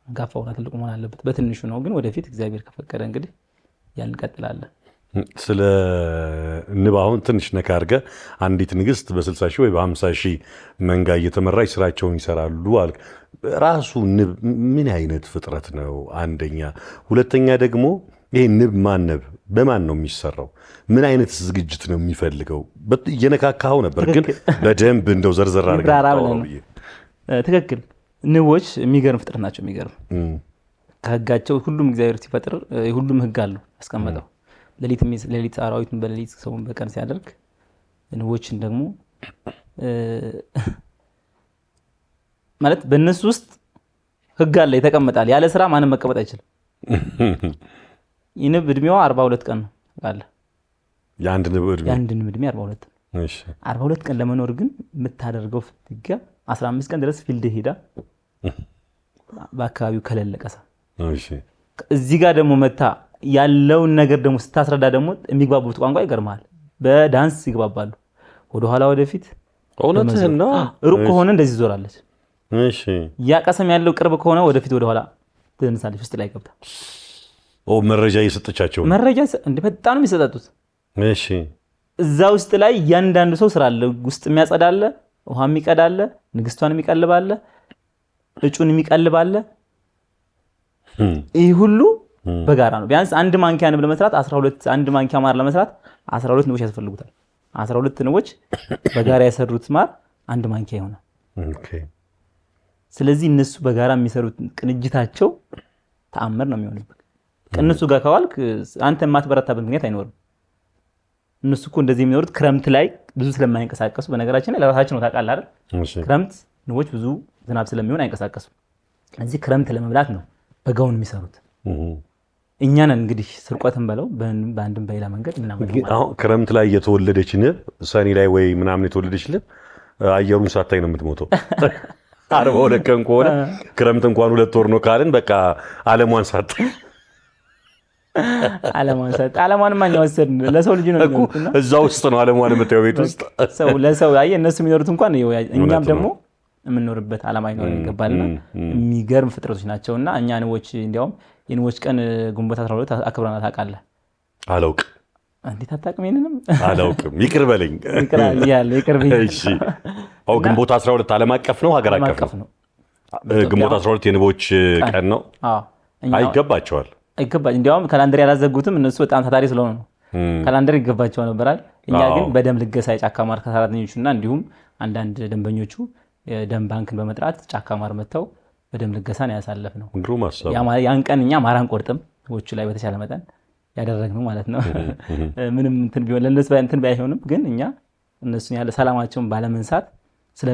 ጋፋውና ትልቁ መሆን አለበት። በትንሹ ነው ግን ወደፊት እግዚአብሔር ከፈቀደ እንግዲህ ያን እንቀጥላለን። ስለ ንብ አሁን ትንሽ ነካ አድርገህ አንዲት ንግስት በ60 ሺህ ወይ በ50 ሺህ መንጋ እየተመራች ስራቸውን ይሰራሉ አልክ። ራሱ ንብ ምን አይነት ፍጥረት ነው? አንደኛ። ሁለተኛ ደግሞ ይሄ ንብ ማነብ በማን ነው የሚሰራው? ምን አይነት ዝግጅት ነው የሚፈልገው? እየነካካው ነበር ግን በደንብ እንደው ዘርዘር አድርገህ። ትክክል። ንቦች የሚገርም ፍጥረት ናቸው። የሚገርም ከህጋቸው ሁሉም እግዚአብሔር ሲፈጥር ሁሉም ህግ አለው ያስቀመጠው። ሌሊት አራዊትን በሌሊት ሰውን በቀን ሲያደርግ ንቦችን ደግሞ ማለት በእነሱ ውስጥ ህግ አለ የተቀመጣል። ያለ ስራ ማንም መቀመጥ አይችልም። የንብ እድሜዋ 42 ቀን ነው አለ። የአንድ ንብ እድሜ 42 ነው። እሺ 42 ቀን ለመኖር ግን የምታደርገው ፍትጊያ 15 ቀን ድረስ ፊልድ ሄዳ በአካባቢው ከለለቀሳ። እሺ እዚህ ጋር ደግሞ መታ ያለውን ነገር ደግሞ ስታስረዳ ደግሞ የሚግባቡት ቋንቋ ይገርማል። በዳንስ ይግባባሉ። ወደ ኋላ ወደፊት እውነትህን ነው። ሩቅ ከሆነ እንደዚህ ዞራለች። እሺ ያ ቀሰም ያለው ቅርብ ከሆነ ወደፊት ወደ ኋላ ትንሳለች። ውስጥ ላይ ገብታ መረጃ እየሰጠቻቸው መረጃ እንደ በጣም የሚሰጣጡት። እሺ እዛ ውስጥ ላይ እያንዳንዱ ሰው ስራ አለ። ውስጥ የሚያጸዳለ፣ ውሃ የሚቀዳለ፣ ንግስቷን የሚቀልባለ፣ እጩን የሚቀልባለ። ይህ ሁሉ በጋራ ነው። ቢያንስ አንድ ማንኪያ ንብ ለመስራት 12 አንድ ማንኪያ ማር ለመስራት 12 ንቦች ያስፈልጉታል። 12 ንቦች በጋራ የሰሩት ማር አንድ ማንኪያ ይሆናል። ኦኬ። ስለዚህ እነሱ በጋራ የሚሰሩት ቅንጅታቸው ተአምር ነው የሚሆንበት። ከእነሱ ጋር ከዋልክ አንተ የማትበረታበት ምክንያት አይኖርም። እነሱ እኮ እንደዚህ የሚኖሩት ክረምት ላይ ብዙ ስለማይንቀሳቀሱ፣ በነገራችን ላይ ለራሳችን ነው ታውቃለህ አይደል? ክረምት ንቦች ብዙ ዝናብ ስለሚሆን አይንቀሳቀሱም። ስለዚህ ክረምት ለመብላት ነው በጋውን የሚሰሩት። እኛ ነን እንግዲህ ስርቆትን በለው በአንድም በሌላ መንገድ እናመጣለን። አሁን ክረምት ላይ የተወለደች ንብ ሰኔ ላይ ወይ ምናምን የተወለደች ንብ አየሩን ሳታይ ነው የምትሞተው። 42 ቀን ከሆነ ክረምት እንኳን 2 ወር ነው ካልን በቃ አለሟን ሳት አለሟን ማን ያወሰድን? ለሰው ልጅ ነው የሚሆነውና እዛ ውስጥ ነው አለሟን የምታየው ቤት ውስጥ ሰው ለሰው አይ እነሱ የሚኖሩት እንኳን እኛም ደግሞ የምንኖርበት ዓላማ ይኖር ይገባልና የሚገርም ፍጥረቶች ናቸውና እኛ ንቦች እንዲያውም የንቦች ቀን ግንቦት 12 አክብረናል። ታውቃለህ? አላውቅም። እንዴት አታውቅም? ይሄንንም አላውቅም። ይቅር በለኝ። ይቅር በለኝ። እሺ። አው ግንቦት 12 ዓለም አቀፍ ነው ሀገር አቀፍ ነው? ግንቦት 12 የንቦች ቀን ነው። አይገባቸዋል። እንዲያውም ካላንደር ያላዘጉትም እነሱ በጣም ታታሪ ስለሆኑ ነው። ካላንደር ይገባቸው ነበራል። እኛ ግን በደም ልገሳ የጫካ ማር ከሰራተኞቹና እንዲሁም አንዳንድ ደንበኞቹ የደም ባንክን በመጥራት ጫካ ማር መተው በደም ልገሳን ያሳለፍ ነው። ያን ቀን እኛ ማር አንቆርጥም፣ ንቦቹ ላይ በተቻለ መጠን ያደረግነው ማለት ነው። ምንም እንትን ቢሆን ለነሱ እንትን ባይሆንም ግን እኛ እነሱን ያለ ሰላማቸውን ባለመንሳት ስለ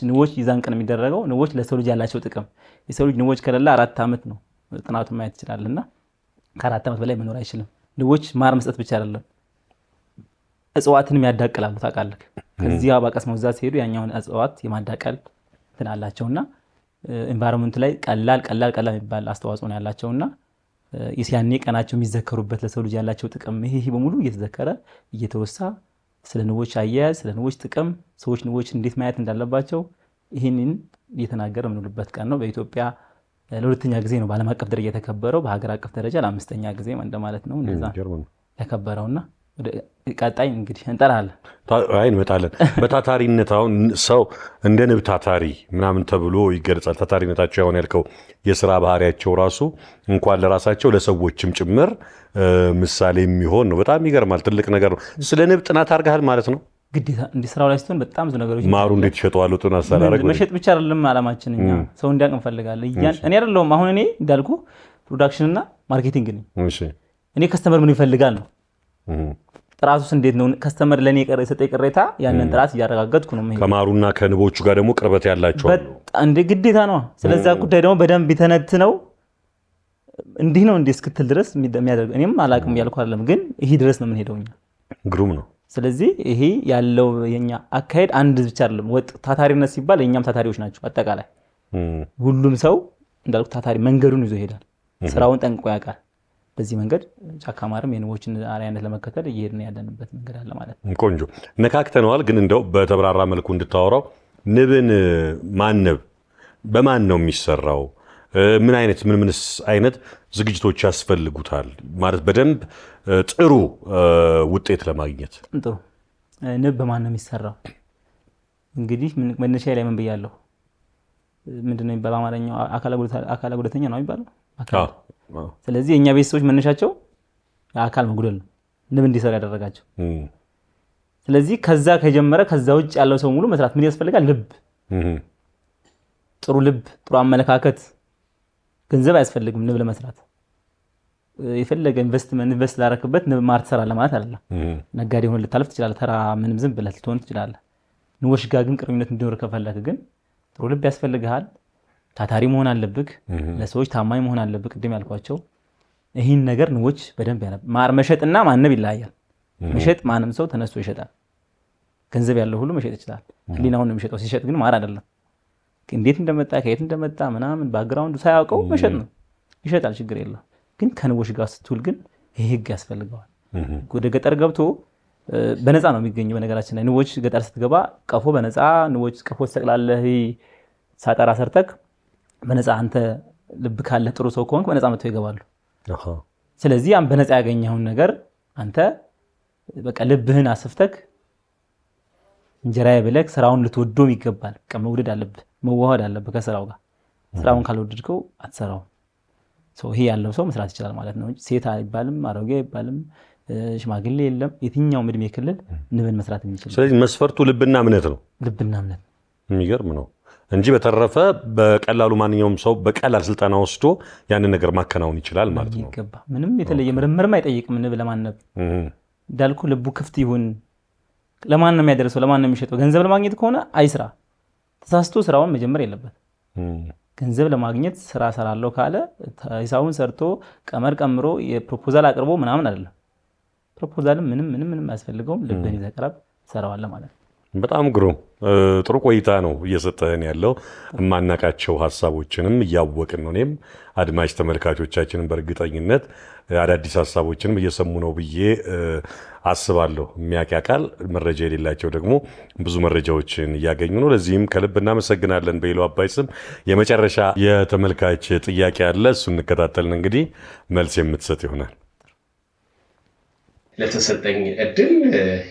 ንቦች ይዛን ቀን የሚደረገው ንቦች ለሰው ልጅ ያላቸው ጥቅም የሰው ልጅ ንቦች ከሌለ 4 ዓመት ነው ጥናቱን ማየት ይችላልና ከ4 ዓመት በላይ መኖር አይችልም። ንቦች ማር መስጠት ብቻ አይደለም እጽዋትንም ያዳቅላሉ። ታውቃለህ? ከዚህ አበባ ቀስመው እዛ ሲሄዱ ያኛውን እጽዋት የማዳቀል እንትን አላቸውና ኤንቫይሮንመንት ላይ ቀላል የሚባል አስተዋጽኦ ነው ያላቸውና ያኔ ቀናቸው የሚዘከሩበት ለሰው ልጅ ያላቸው ጥቅም ይሄ በሙሉ እየተዘከረ እየተወሳ ስለ ንቦች አያያዝ፣ ስለ ንቦች ጥቅም፣ ሰዎች ንቦች እንዴት ማየት እንዳለባቸው ይህንን እየተናገረ የምንውልበት ቀን ነው። በኢትዮጵያ ለሁለተኛ ጊዜ ነው በዓለም አቀፍ ደረጃ የተከበረው። በሀገር አቀፍ ደረጃ ለ5ኛ ጊዜ እንደማለት ነው እንደዛ ተከበረውና ቀጣይ እንግዲህ እንጠራለን። እንመጣለን። በታታሪነት አሁን ሰው እንደ ንብ ታታሪ ምናምን ተብሎ ይገለጻል። ታታሪነታቸው አሁን ያልከው የስራ ባህሪያቸው ራሱ እንኳን ለራሳቸው ለሰዎችም ጭምር ምሳሌ የሚሆን ነው። በጣም ይገርማል። ትልቅ ነገር ነው። ስለ ንብ ጥናት አድርገሃል ማለት ነው? ግዴታ እንዲህ ስራው ላይ ስትሆን በጣም ብዙ ነገሮች ማሩ እንዴት ይሸጠዋል ጥናት ሳላደርግ መሸጥ ብቻ አይደለም ዓላማችን። እኛ ሰው እንዲያውቅ እንፈልጋለን። እኔ አይደለሁም አሁን እኔ እንዳልኩ ፕሮዳክሽን እና ማርኬቲንግ ነኝ። እኔ ከስተመር ምን ይፈልጋል ነው ጥራቱስ እንዴት ነው? ከስተመር ለኔ የሰጠኝ ቅሬታ ያንን ጥራት እያረጋገጥኩ ነው። ከማሩና ከንቦቹ ጋር ደግሞ ቅርበት ያላቸው እንደ ግዴታ ነው። ስለዛ ጉዳይ ደግሞ በደንብ ቢተነትነው እንዲህ ነው እንዴ እስክትል ድረስ የሚያደርግ እኔም አላቅም ያልኩ አይደለም፣ ግን ይሄ ድረስ ነው የምንሄደው እኛ። ግሩም ነው። ስለዚህ ይሄ ያለው የኛ አካሄድ አንድ ብቻ አይደለም። ወጥ ታታሪነት ሲባል የኛም ታታሪዎች ናቸው። አጠቃላይ ሁሉም ሰው እንዳልኩ ታታሪ መንገዱን ይዞ ይሄዳል። ስራውን ጠንቅቆ ያውቃል። በዚህ መንገድ ጫካ ማርም የንቦችን አርአያነት ለመከተል እየሄድን ያለንበት መንገድ አለ ማለት ነው። ቆንጆ ነካክተነዋል። ግን እንደው በተብራራ መልኩ እንድታወራው ንብን ማነብ በማን ነው የሚሰራው? ምንስ አይነት ዝግጅቶች ያስፈልጉታል ማለት በደንብ ጥሩ ውጤት ለማግኘት? ጥሩ ንብ በማን ነው የሚሰራው? እንግዲህ መነሻ ላይ ምን ብያለሁ? ምንድነው የሚባለው በአማርኛው አካለ ጉዳተኛ ነው የሚባለው። ስለዚህ የኛ ቤተሰቦች መነሻቸው የአካል መጉደል ነው ንብ እንዲሰራ ያደረጋቸው። ስለዚህ ከዛ ከጀመረ ከዛ ውጭ ያለው ሰው ሙሉ መስራት ምን ያስፈልጋል? ልብ፣ ጥሩ ልብ፣ ጥሩ አመለካከት። ገንዘብ አያስፈልግም ንብ ለመስራት። የፈለገ ኢንቨስት ላደረክበት ንብ ማር ትሰራለህ ማለት አይደለም። ነጋዴ ሆነ ልታልፍ ትችላለህ። ተራ ምንም ዝም ብለህ ልትሆን ትችላለህ። ንቦች ጋር ግን ቅርኝነት እንዲኖር ከፈለክ ግን ጥሩ ልብ ያስፈልግሃል። ታታሪ መሆን አለብህ። ለሰዎች ታማኝ መሆን አለብህ። ቅድም ያልኳቸው ይህን ነገር ንቦች በደንብ ማር መሸጥና ማነብ ይለያያል። መሸጥ ማንም ሰው ተነስቶ ይሸጣል። ገንዘብ ያለው ሁሉ መሸጥ ይችላል። ህሊናውን ነው የሚሸጠው። ሲሸጥ ግን ማር አይደለም። እንዴት እንደመጣ ከየት እንደመጣ ምናምን ባክግራውንዱ ሳያውቀው መሸጥ ነው። ይሸጣል፣ ችግር የለው። ግን ከንቦች ጋር ስትውል ግን ይህ ህግ ያስፈልገዋል። ወደ ገጠር ገብቶ በነፃ ነው የሚገኘው። በነገራችን ላይ ንቦች ገጠር ስትገባ ቀፎ በነፃ ንቦች ቀፎ ትሰቅላለህ። ሳጠራ ሰርተክ በነፃ አንተ ልብ ካለህ ጥሩ ሰው ከሆንክ በነፃ መጥተው ይገባሉ። ስለዚህ ያን በነፃ ያገኘውን ነገር አንተ በቃ ልብህን አስፍተክ እንጀራዬ ብለክ ስራውን ልትወዶም ይገባል። በቃ መውደድ አለብህ፣ መዋሃድ አለብህ ከስራው ጋር። ስራውን ካልወደድከው አትሰራው። ይሄ ያለው ሰው መስራት ይችላል ማለት ነው። ሴት አይባልም፣ አሮጌ አይባልም፣ ሽማግሌ የለም። የትኛውም እድሜ ክልል ንብን መስራት የሚችል። ስለዚህ መስፈርቱ ልብና እምነት ነው። ልብና እምነት የሚገርም ነው እንጂ በተረፈ በቀላሉ ማንኛውም ሰው በቀላል ስልጠና ወስዶ ያንን ነገር ማከናወን ይችላል ማለት ነው። ይገባ። ምንም የተለየ ምርምርም አይጠይቅም። ንብ ለማነብ እንዳልኩ ልቡ ክፍት ይሁን። ለማን ነው የሚያደርሰው? ለማን ነው የሚሸጠው? ገንዘብ ለማግኘት ከሆነ አይስራ። ተሳስቶ ስራውን መጀመር የለበት። ገንዘብ ለማግኘት ስራ ሰራለው ካለ ሂሳቡን ሰርቶ ቀመር ቀምሮ የፕሮፖዛል አቅርቦ ምናምን አይደለም። ፕሮፖዛልም ምንም አያስፈልገውም። ልብህን ይዘህ ቅረብ፣ ትሰራዋለህ ማለት ነው። በጣም ግሩም ጥሩ ቆይታ ነው እየሰጠህን ያለው። የማናቃቸው ሀሳቦችንም እያወቅን ነው። እኔም አድማጭ ተመልካቾቻችንን በእርግጠኝነት አዳዲስ ሀሳቦችንም እየሰሙ ነው ብዬ አስባለሁ። የሚያውቅ ያውቃል፣ መረጃ የሌላቸው ደግሞ ብዙ መረጃዎችን እያገኙ ነው። ለዚህም ከልብ እናመሰግናለን። በኢሉ አባይ ስም የመጨረሻ የተመልካች ጥያቄ አለ። እሱ እንከታተልን፣ እንግዲህ መልስ የምትሰጥ ይሆናል። ለተሰጠኝ እድል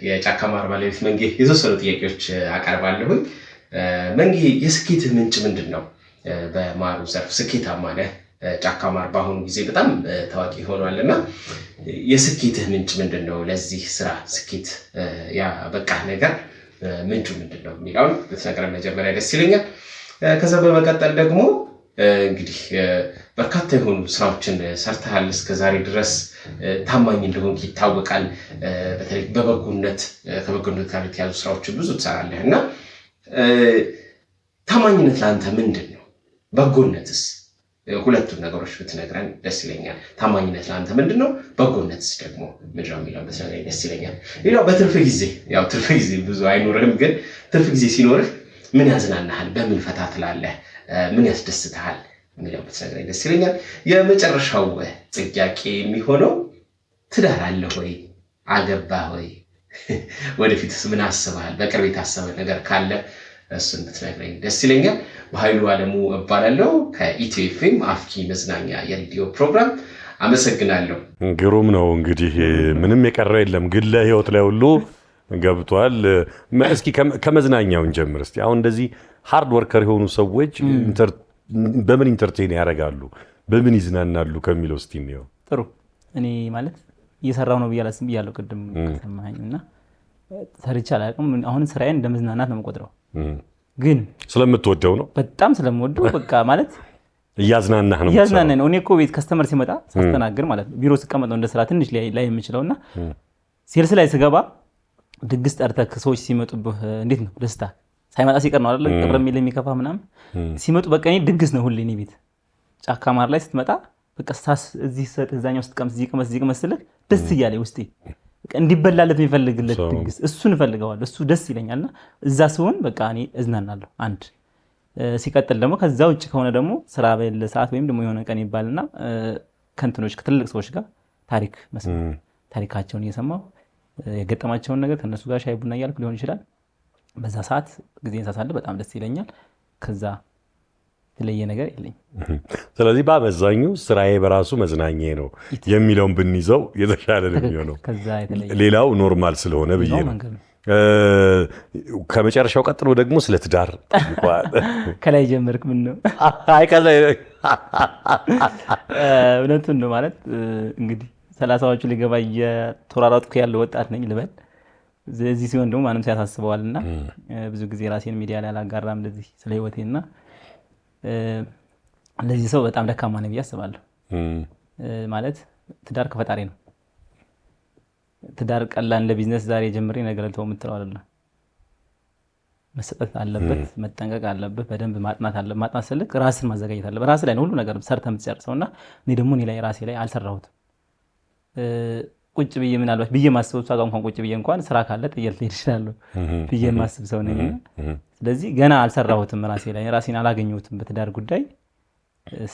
የጫካ ማር ባለቤት መንጌ የተወሰኑ ጥያቄዎች አቀርባለሁኝ። መንጌ የስኬትህ ምንጭ ምንድን ነው? በማሩ ዘርፍ ስኬታማ ነህ። ጫካ ማር በአሁኑ ጊዜ በጣም ታዋቂ ሆኗል እና የስኬትህ ምንጭ ምንድን ነው? ለዚህ ስራ ስኬት ያበቃ ነገር ምንጩ ምንድን ነው የሚለውን ብትነግረን መጀመሪያ ደስ ይለኛል። ከዛ በመቀጠል ደግሞ እንግዲህ በርካታ የሆኑ ስራዎችን ሰርተሃል እስከዛሬ ድረስ። ታማኝ እንደሆንክ ይታወቃል። በተለይ በበጎነት ከበጎነት ጋር የተያዙ ስራዎችን ብዙ ትሰራለህ እና ታማኝነት ለአንተ ምንድን ነው? በጎነትስ? ሁለቱን ነገሮች ብትነግረን ደስ ይለኛል። ታማኝነት ለአንተ ምንድን ነው? በጎነትስ ደግሞ ምንድን ነው የሚለውን ብትነግረኝ ደስ ይለኛል። ሌላው በትርፍ ጊዜ ትርፍ ጊዜ ብዙ አይኖርህም፣ ግን ትርፍ ጊዜ ሲኖርህ ምን ያዝናናሃል? በምን ፈታ ትላለህ? ምን ያስደስትሃል? የሚለው ብትነግረኝ ደስ ይለኛል። የመጨረሻው ጥያቄ የሚሆነው ትዳር አለ ወይ? አገባህ ወይ? ወደፊትስ ምን አስበሃል? በቅርብ የታሰበ ነገር ካለ እሱን ብትነግረኝ ደስ ይለኛል። በኃይሉ አለሙ እባላለሁ ከኢትዮ ኤፍኤም አፍኪ መዝናኛ የሬዲዮ ፕሮግራም። አመሰግናለሁ። ግሩም ነው። እንግዲህ ምንም የቀረው የለም፣ ግን ለህይወት ላይ ሁሉ ገብቷል። እስኪ ከመዝናኛውን ጀምር እስቲ። አሁን እንደዚህ ሃርድ ወርከር የሆኑ ሰዎች በምን ኢንተርቴን ያደርጋሉ፣ በምን ይዝናናሉ ከሚለው እስቲ ነው። ጥሩ። እኔ ማለት እየሰራው ነው ብያለሁ ብያለሁ ቅድም ከሰማኸኝ እና ሰርቼ አላውቅም። አሁን ስራዬን እንደ መዝናናት ነው የምቆጥረው። ግን ስለምትወደው ነው? በጣም ስለምወደው በቃ ማለት እያዝናናህ ነው? እያዝናናኝ ነው። እኔ እኮ ቤት ከስተመር ሲመጣ ሳስተናግድ ማለት ነው ቢሮ ስቀመጥ ነው እንደ ስራ ትንሽ ላይ የምችለውና ሴልስ ላይ ስገባ ድግስ ጠርተህ ሰዎች ሲመጡብህ እንዴት ነው ደስታ ሳይመጣ ሲቀር ነው አይደል? ቅብር የሚል የሚከፋ ምናምን ሲመጡ በቃ እኔ ድግስ ነው ሁሌ እኔ ቤት። ጫካ ማር ላይ ስትመጣ በቃ ሳስ እዚህ ሰጥ እዛኛው ስትቀምስ እዚህ ቀመስ ስልክ ደስ እያለኝ ውስጤ በቃ እንዲበላለት የሚፈልግለት ድግስ እሱን እፈልገዋለሁ። እሱ ደስ ይለኛልና እዛ ሲሆን በቃ እኔ እዝናናለሁ። አንድ ሲቀጥል ደግሞ ከዛ ውጭ ከሆነ ደግሞ ስራ በሌለ ሰዓት ወይም ደግሞ የሆነ ቀን ይባልና ከእንትኖች ከትልቅ ሰዎች ጋር ታሪክ መስማት፣ ታሪካቸውን እየሰማሁ የገጠማቸውን ነገር ከነሱ ጋር ሻይ ቡና እያልኩ ሊሆን ይችላል። በዛ ሰዓት ጊዜን ሳሳልፍ በጣም ደስ ይለኛል። ከዛ የተለየ ነገር የለኝም። ስለዚህ በአመዛኙ ስራዬ በራሱ መዝናኛዬ ነው የሚለውን ብንይዘው የተሻለ ነው የሚሆነው። ሌላው ኖርማል ስለሆነ ብዬ ነው። ከመጨረሻው ቀጥሎ ደግሞ ስለ ትዳር ከላይ ጀመርክ። ምን ነው እውነቱን ነው ማለት እንግዲህ 30ዎቹ ሊገባ እየተወራራጥኩ ያለው ወጣት ነኝ ልበል። እዚህ ሲሆን ደግሞ ማንም ሲያሳስበዋልና ብዙ ጊዜ ራሴን ሚዲያ ላይ አላጋራም እንደዚህ ስለ ህይወቴና እንደዚህ ሰው በጣም ደካማ ነው ብዬ አስባለሁ። ማለት ትዳር ከፈጣሪ ነው። ትዳር ቀላል እንደ ቢዝነስ ዛሬ ጀምሬ ነገር ልተው የምትለው አይደለም። መሰጠት አለበት፣ መጠንቀቅ አለበት፣ በደንብ ማጥናት አለበት። ማጥናት ስልክ ራስን ማዘጋጀት አለበት። ራስ ላይ ነው ሁሉ ነገር ሰርተህ የምትጨርሰውና እኔ ደግሞ እኔ ላይ ራሴ ላይ አልሰራሁትም። ቁጭ ብዬ ምናልባት ብዬ ማስበው እሷ ጋር እንኳን ቁጭ ብዬ እንኳን ስራ ካለ ጥየት ልሄድ እችላለሁ ብዬ ማስብ ሰው ነኝ። ስለዚህ ገና አልሰራሁትም ራሴ ላይ ራሴን አላገኘሁትም። በትዳር ጉዳይ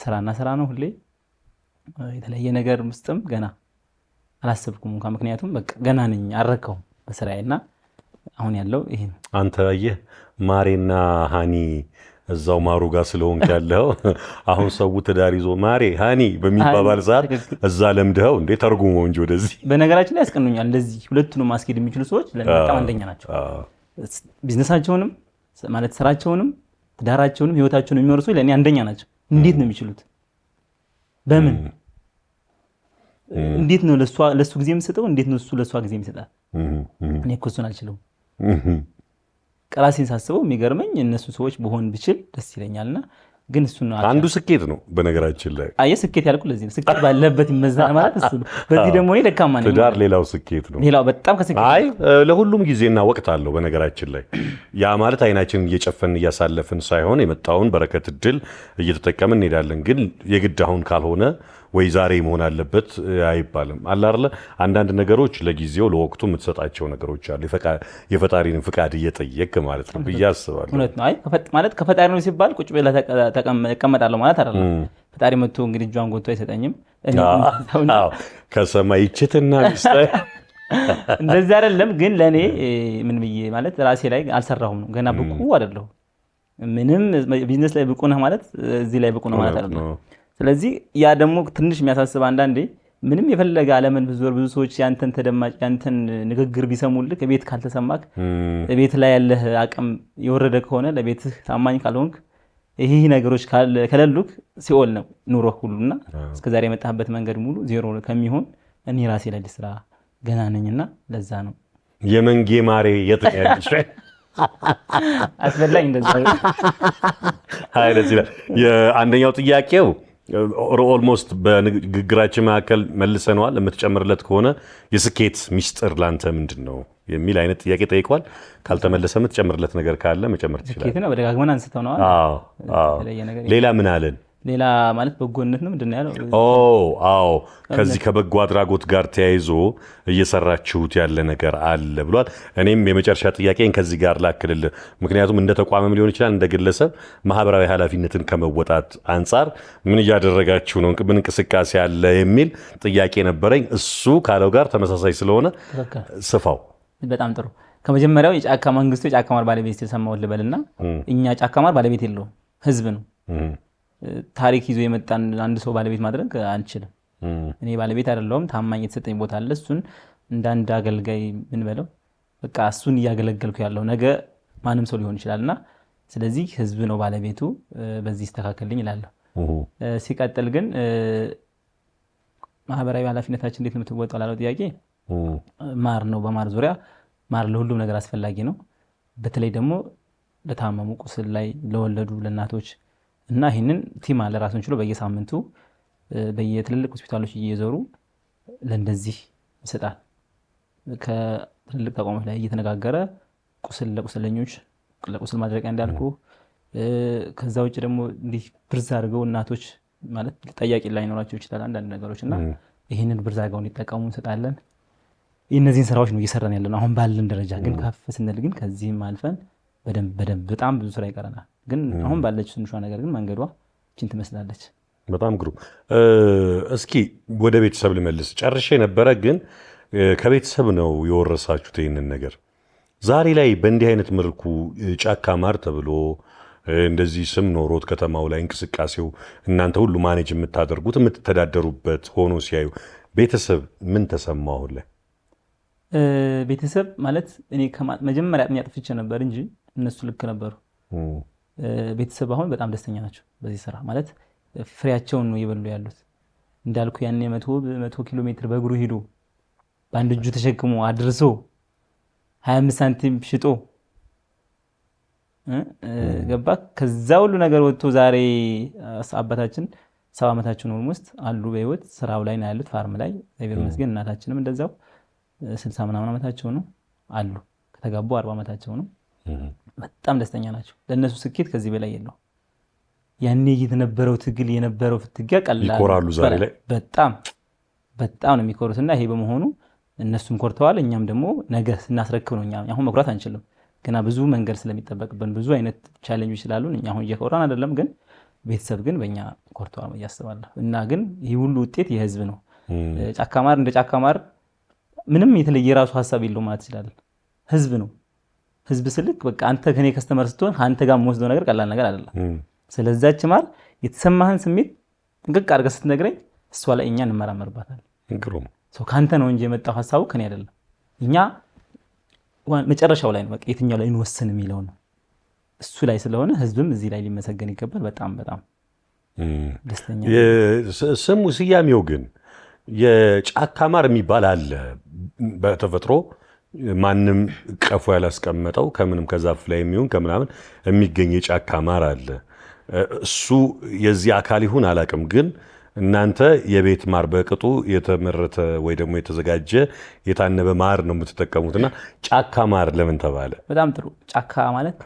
ስራና ስራ ነው ሁሌ። የተለየ ነገር ውስጥም ገና አላሰብኩም እንኳን ምክንያቱም በቃ ገና ነኝ አልረካሁም በስራዬና አሁን ያለው ይሄ ነው። አንተ አየህ ማሬና ሃኒ እዛው ማሩ ጋር ስለሆንክ ያለው አሁን ሰው ትዳር ይዞ ማሬ ሃኒ በሚባባል ሰዓት እዛ ለምደው እንዴ ተርጉሞ እንጂ ወደዚህ በነገራችን ላይ ያስቀኑኛል። እንደዚህ ሁለቱንም ማስኬድ የሚችሉ ሰዎች ለበጣም አንደኛ ናቸው። ቢዝነሳቸውንም ማለት ስራቸውንም ትዳራቸውንም ህይወታቸውን የሚመሩ ሰዎች ለኔ አንደኛ ናቸው። እንዴት ነው የሚችሉት? በምን እንዴት ነው ለሱ ጊዜ የሚሰጠው? እንዴት ነው እሱ ለሷ ጊዜ የሚሰጣት? እኔ እኮ እሱን አልችለውም። ራሴን ሳስበው የሚገርመኝ እነሱ ሰዎች በሆን ብችል ደስ ይለኛልና ግን እሱ ነው አንዱ ስኬት ነው። በነገራችን ላይ አየ ስኬት ያልኩ ለዚህ ነው። ስኬት ባለበት ይመዘና ማለት እሱ ነው። በዚህ ደግሞ እኔ ደካማ ነኝ። ትዳር ሌላው ስኬት ነው። ሌላው በጣም ከስኬት አይ ለሁሉም ጊዜና ወቅት አለው። በነገራችን ላይ ያ ማለት አይናችንን እየጨፈን እያሳለፍን ሳይሆን የመጣውን በረከት እድል እየተጠቀምን እንሄዳለን። ግን የግድ አሁን ካልሆነ ወይ ዛሬ መሆን አለበት አይባልም። አለ አይደለ አንዳንድ ነገሮች ለጊዜው ለወቅቱ የምትሰጣቸው ነገሮች አሉ። የፈጣሪን ፍቃድ እየጠየቅ ማለት ነው ብዬ አስባለሁ። እውነት ነው። አይ ማለት ከፈጣሪ ነው ሲባል ቁጭ ብለህ ተቀመጣለሁ ማለት አይደለም። ፈጣሪ መጥቶ እንግዲህ እጇን ጎትቶ አይሰጠኝም። ከሰማይ ይችትና ሚስጥር እንደዚህ አይደለም። ግን ለኔ ምን ብዬ ማለት ራሴ ላይ አልሰራሁም ነው። ገና ብቁ አይደለሁም። ምንም ቢዝነስ ላይ ብቁ ነህ ማለት እዚህ ላይ ብቁ ነህ ማለት አይደለም። ስለዚህ ያ ደግሞ ትንሽ የሚያሳስብ አንዳንዴ ምንም የፈለገ ዓለምን ብዙ ሰዎች ያንተን ተደማጭ ያንተን ንግግር ቢሰሙልህ ቤት ካልተሰማክ ቤት ላይ ያለህ አቅም የወረደ ከሆነ ለቤትህ ታማኝ ካልሆንክ ይሄ ነገሮች ከሌሉክ ሲኦል ነው ኑሮ ሁሉና እስከዛሬ የመጣህበት መንገድ ሙሉ ዜሮ ከሚሆን እኔ ራሴ ላይ ልስራ ገና ነኝና ለዛ ነው የመንጌ ማሬ የጥያቄ አስበላኝ እንደዛ አይ ለዚህ የአንደኛው ጥያቄው ኦልሞስት በንግግራችን መካከል መልሰነዋል። የምትጨምርለት ከሆነ የስኬት ሚስጥር ላንተ ምንድነው የሚል አይነት ጥያቄ ጠይቋል። ካልተመለሰ የምትጨምርለት ነገር ካለ መጨመር ትችላለህ። ስኬት ነው በደጋግመን አንስተነዋል። ሌላ ምን አለን? ሌላ ማለት በጎነት ነው ምንድነው ያለው? አዎ ከዚህ ከበጎ አድራጎት ጋር ተያይዞ እየሰራችሁት ያለ ነገር አለ ብሏል። እኔም የመጨረሻ ጥያቄን ከዚህ ጋር ላክልልህ። ምክንያቱም እንደ ተቋምም ሊሆን ይችላል እንደ ግለሰብ ማህበራዊ ኃላፊነትን ከመወጣት አንጻር ምን እያደረጋችሁ ነው? ምን እንቅስቃሴ አለ የሚል ጥያቄ ነበረኝ። እሱ ካለው ጋር ተመሳሳይ ስለሆነ ስፋው። በጣም ጥሩ። ከመጀመሪያው የጫካ መንግስቱ የጫካ ማር ባለቤት የሰማው ልበልና እኛ ጫካ ማር ባለቤት የለውም ህዝብ ነው። ታሪክ ይዞ የመጣን አንድ ሰው ባለቤት ማድረግ አንችልም። እኔ ባለቤት አይደለሁም። ታማኝ የተሰጠኝ ቦታ አለ። እሱን እንዳንድ አገልጋይ ምን በለው በቃ እሱን እያገለገልኩ ያለው ነገ ማንም ሰው ሊሆን ይችላልና ስለዚህ ህዝብ ነው ባለቤቱ። በዚህ ይስተካከልልኝ እላለሁ። ሲቀጥል ግን ማህበራዊ ኃላፊነታችን እንዴት ነው የምትወጣው ላለው ጥያቄ ማር ነው። በማር ዙሪያ ማር ለሁሉም ነገር አስፈላጊ ነው። በተለይ ደግሞ ለታመሙ ቁስል ላይ ለወለዱ ለእናቶች እና ይህንን ቲም አለ ራሱን ችሎ በየሳምንቱ በየትልልቅ ሆስፒታሎች እየዞሩ ለእንደዚህ ይሰጣል። ከትልልቅ ተቋሞች ላይ እየተነጋገረ ቁስል ለቁስለኞች ለቁስል ማድረቂያ እንዳልኩ ከዛ ውጭ ደግሞ እንዲህ ብርዝ አድርገው እናቶች ማለት ጠያቂ ላይኖራቸው ይችላል አንዳንድ ነገሮች እና ይህንን ብርዝ አድርገው እንዲጠቀሙ እንሰጣለን። እነዚህን ስራዎች ነው እየሰራን ያለነው አሁን ባለን ደረጃ። ግን ከፍ ስንል ግን ከዚህም አልፈን በደንብ በጣም ብዙ ስራ ይቀረናል። ግን አሁን ባለችው ትንሿ ነገር ግን መንገዷ እቺን ትመስላለች። በጣም ግሩም። እስኪ ወደ ቤተሰብ ልመልስ። ጨርሼ ነበረ ግን ከቤተሰብ ነው የወረሳችሁት ይህንን ነገር። ዛሬ ላይ በእንዲህ አይነት መልኩ ጫካ ማር ተብሎ እንደዚህ ስም ኖሮት ከተማው ላይ እንቅስቃሴው እናንተ ሁሉ ማኔጅ የምታደርጉት የምትተዳደሩበት ሆኖ ሲያዩ ቤተሰብ ምን ተሰማው? አሁን ላይ ቤተሰብ ማለት እኔ መጀመሪያ አጥፍቼ ነበር እንጂ እነሱ ልክ ነበሩ። ቤተሰብ አሁን በጣም ደስተኛ ናቸው በዚህ ስራ ማለት ፍሬያቸውን ነው እየበሉ ያሉት። እንዳልኩ ያኔ 100 ኪሎ ሜትር በእግሩ ሄዶ በአንድ እጁ ተሸክሞ አድርሶ 25 ሳንቲም ሽጦ ገባ። ከዛ ሁሉ ነገር ወጥቶ ዛሬ አባታችን 70 ዓመታቸው ነው ውስጥ አሉ በህይወት ስራው ላይ ነው ያሉት ፋርም ላይ እግዚአብሔር ይመስገን። እናታችንም እንደዛው 60 ምናምን ዓመታቸው ነው አሉ። ከተጋቡ 40 ዓመታቸው ነው። በጣም ደስተኛ ናቸው። ለነሱ ስኬት ከዚህ በላይ የለው። ያኔ የተነበረው ትግል የነበረው ፍትጊያ ቀላል ይኮራሉ ዛሬ ላይ በጣም ነው የሚኮሩትና ይሄ በመሆኑ እነሱም ኮርተዋል። እኛም ደግሞ ነገ ስናስረክብ ነው። እኛ አሁን መኩራት አንችልም፣ ገና ብዙ መንገድ ስለሚጠበቅብን ብዙ አይነት ቻሌንጆች ስላሉን እኛ አሁን እየኮራን አይደለም፣ ግን ቤተሰብ ግን በእኛ ኮርተዋል ብዬ አስባለሁ። እና ግን ይህ ሁሉ ውጤት የህዝብ ነው። ጫካ ማር እንደ ጫካ ማር ምንም የተለየ የራሱ ሀሳብ የለውም ማለት ይችላል። ህዝብ ነው። ህዝብ ስልክ በቃ አንተ ከኔ ከስተመር ስትሆን አንተ ጋር የምወስደው ነገር ቀላል ነገር አይደለም። ስለዛች ማር የተሰማህን ስሜት ጥንቅቅ አድርገህ ስትነግረኝ እሷ ላይ እኛ እንመራመርባታለን። ከአንተ ነው እንጂ የመጣው ሀሳቡ ከኔ አይደለም። እኛ መጨረሻው ላይ ነው በቃ የትኛው ላይ እንወስን የሚለው ነው እሱ ላይ ስለሆነ ህዝብም እዚህ ላይ ሊመሰገን ይገባል። በጣም በጣም ደስተኛ ስሙ ስያሜው ግን የጫካ ማር የሚባል አለ። በተፈጥሮ ማንም ቀፎ ያላስቀመጠው ከምንም ከዛፍ ላይ የሚሆን ከምናምን የሚገኝ የጫካ ማር አለ። እሱ የዚህ አካል ይሁን አላውቅም፣ ግን እናንተ የቤት ማር በቅጡ የተመረተ ወይ ደግሞ የተዘጋጀ የታነበ ማር ነው የምትጠቀሙትና ጫካ ማር ለምን ተባለ? በጣም ጥሩ። ጫካ ማለት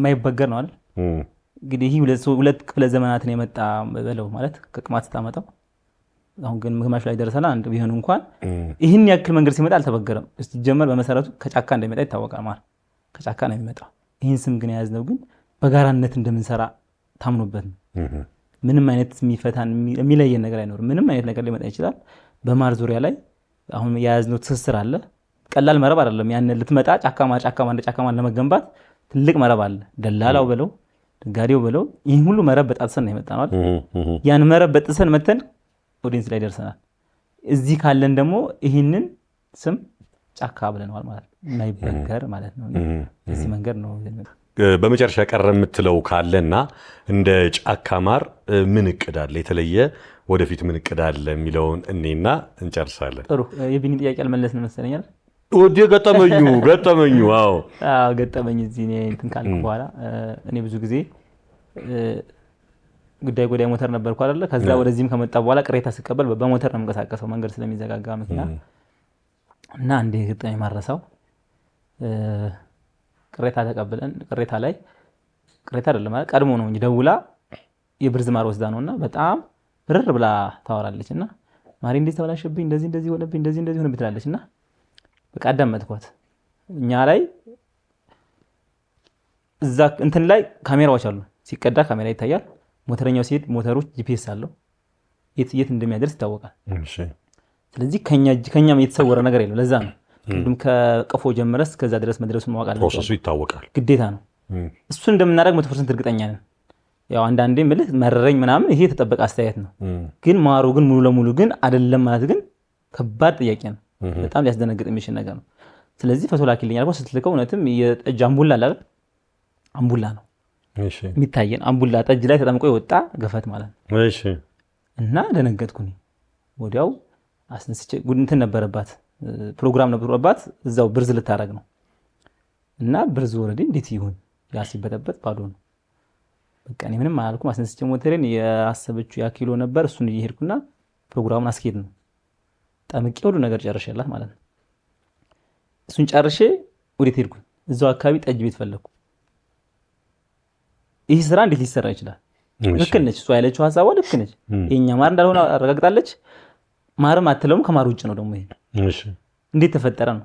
ማይበገር ነው አይደል? እንግዲህ ይህ ሁለት ክፍለ ዘመናትን የመጣ በለው ማለት ከቅማት ስታመጣው አሁን ግን ግማሽ ላይ ደርሰናል። አንድ ቢሆን እንኳን ይህን ያክል መንገድ ሲመጣ አልተበገረም። ሲጀመር በመሰረቱ ከጫካ እንደሚመጣ ይታወቃል። ማር ከጫካ ነው የሚመጣው። ይህን ስም ግን የያዝነው ግን በጋራነት እንደምንሰራ ታምኖበት ነው። ምንም አይነት የሚፈታን የሚለየን ነገር አይኖርም። ምንም አይነት ነገር ሊመጣ ይችላል። በማር ዙሪያ ላይ አሁን የያዝነው ትስስር አለ። ቀላል መረብ አይደለም። ያን ልትመጣ ጫካ ማር ለመገንባት ትልቅ መረብ አለ። ደላላው በለው ነጋዴው በለው ይህን ሁሉ መረብ በጣጥሰን ነው የመጣነው። ያን መረብ በጥሰን መተን ኦዲየንስ ላይ ደርሰናል። እዚህ ካለን ደግሞ ይህንን ስም ጫካ ብለነዋል ማለት ነው። የማይበገር ማለት ነው። በዚህ መንገድ ነው። በመጨረሻ ቀረ የምትለው ካለና እንደ ጫካ ማር ምን እቅድ አለ? የተለየ ወደፊት ምን እቅድ አለ የሚለውን እኔና እንጨርሳለን። ጥሩ። የቢኒ ጥያቄ አልመለስን መሰለኛል። ወዲ ገጠመኙ አዎ ገጠመኝ እዚህ እንትን ካልኩ በኋላ እኔ ብዙ ጊዜ ጉዳይ ሞተር ነበርኩ አይደለ? ከዛ ወደዚህም ከመጣ በኋላ ቅሬታ ስቀበል በሞተር ነው የምንቀሳቀሰው መንገድ ስለሚዘጋጋ መኪና እና እንደ ገጠመኝ ማረሳው ቅሬታ ተቀበለን ቅሬታ አይደለም ማለት ቀድሞ ነው እንጂ ደውላ የብርዝ ማር ወስዳ ነውና በጣም ብርር ብላ ታወራለችና ማሪ እንዴት ተበላሸብኝ እንደዚህ ሆነብኝ እንደዚህ ሆነብኝ ትላለችና በቃ አዳመጥኳት። እኛ ላይ እዛ እንትን ላይ ካሜራዎች አሉ። ሲቀዳ ካሜራ ይታያል። ሞተረኛው ሲሄድ ሞተሮች ጂፒኤስ አለው። የት እንደሚያደርስ ይታወቃል። ስለዚህ ከኛም የተሰወረ ነገር የለም። ለዛ ነው ሁሉም ከቀፎ ጀምረስ ከዛ ድረስ መድረሱን ማወቅ አለበት። ፕሮሰሱ ይታወቃል፣ ግዴታ ነው። እሱን እንደምናደርግ 100% እርግጠኛ ነን። ያው አንዳንዴ ምልህ መረረኝ ምናምን ይሄ የተጠበቀ አስተያየት ነው። ግን ማሩ ግን ሙሉ ለሙሉ ግን አይደለም ማለት ግን ከባድ ጥያቄ ነው። በጣም ሊያስደነግጥ የሚችል ነገር ነው። ስለዚህ ፎቶ ላኪልኝ አልኩ። ስትልከው እውነትም የጠጅ አምቡላ አለ አይደል? አምቡላ ነው የሚታየን። አምቡላ ጠጅ ላይ ተጠምቆ የወጣ ገፈት ማለት ነው። እሺ። እና ደነገጥኩኝ። ወዲያው አስነስቼ እንትን ነበረባት ፕሮግራም ነበረባት እዛው ብርዝ ልታረግ ነው። እና ብርዝ ወረዴ እንዴት ይሁን ያሲበተበት ባዶ ነው። በቃ እኔ ምንም አላልኩም። አስነስቼ ሞተሬን ያሰበችው ያ ኪሎ ነበር። እሱን እየሄድኩና ፕሮግራሙን አስኬድ ነው ጠምቄ ሁሉ ነገር ጨርሼላት ማለት ነው። እሱን ጨርሼ ወዴት ሄድኩኝ? እዛው አካባቢ ጠጅ ቤት ፈለግኩ። ይህ ስራ እንዴት ሊሰራ ይችላል? ልክ ነች እሷ ያለችው ሀሳቧ ልክ ነች። የኛ ማር እንዳልሆነ አረጋግጣለች። ማርም አትለውም ከማር ውጭ ነው ደግሞ ይሄ። እሺ እንዴት ተፈጠረ ነው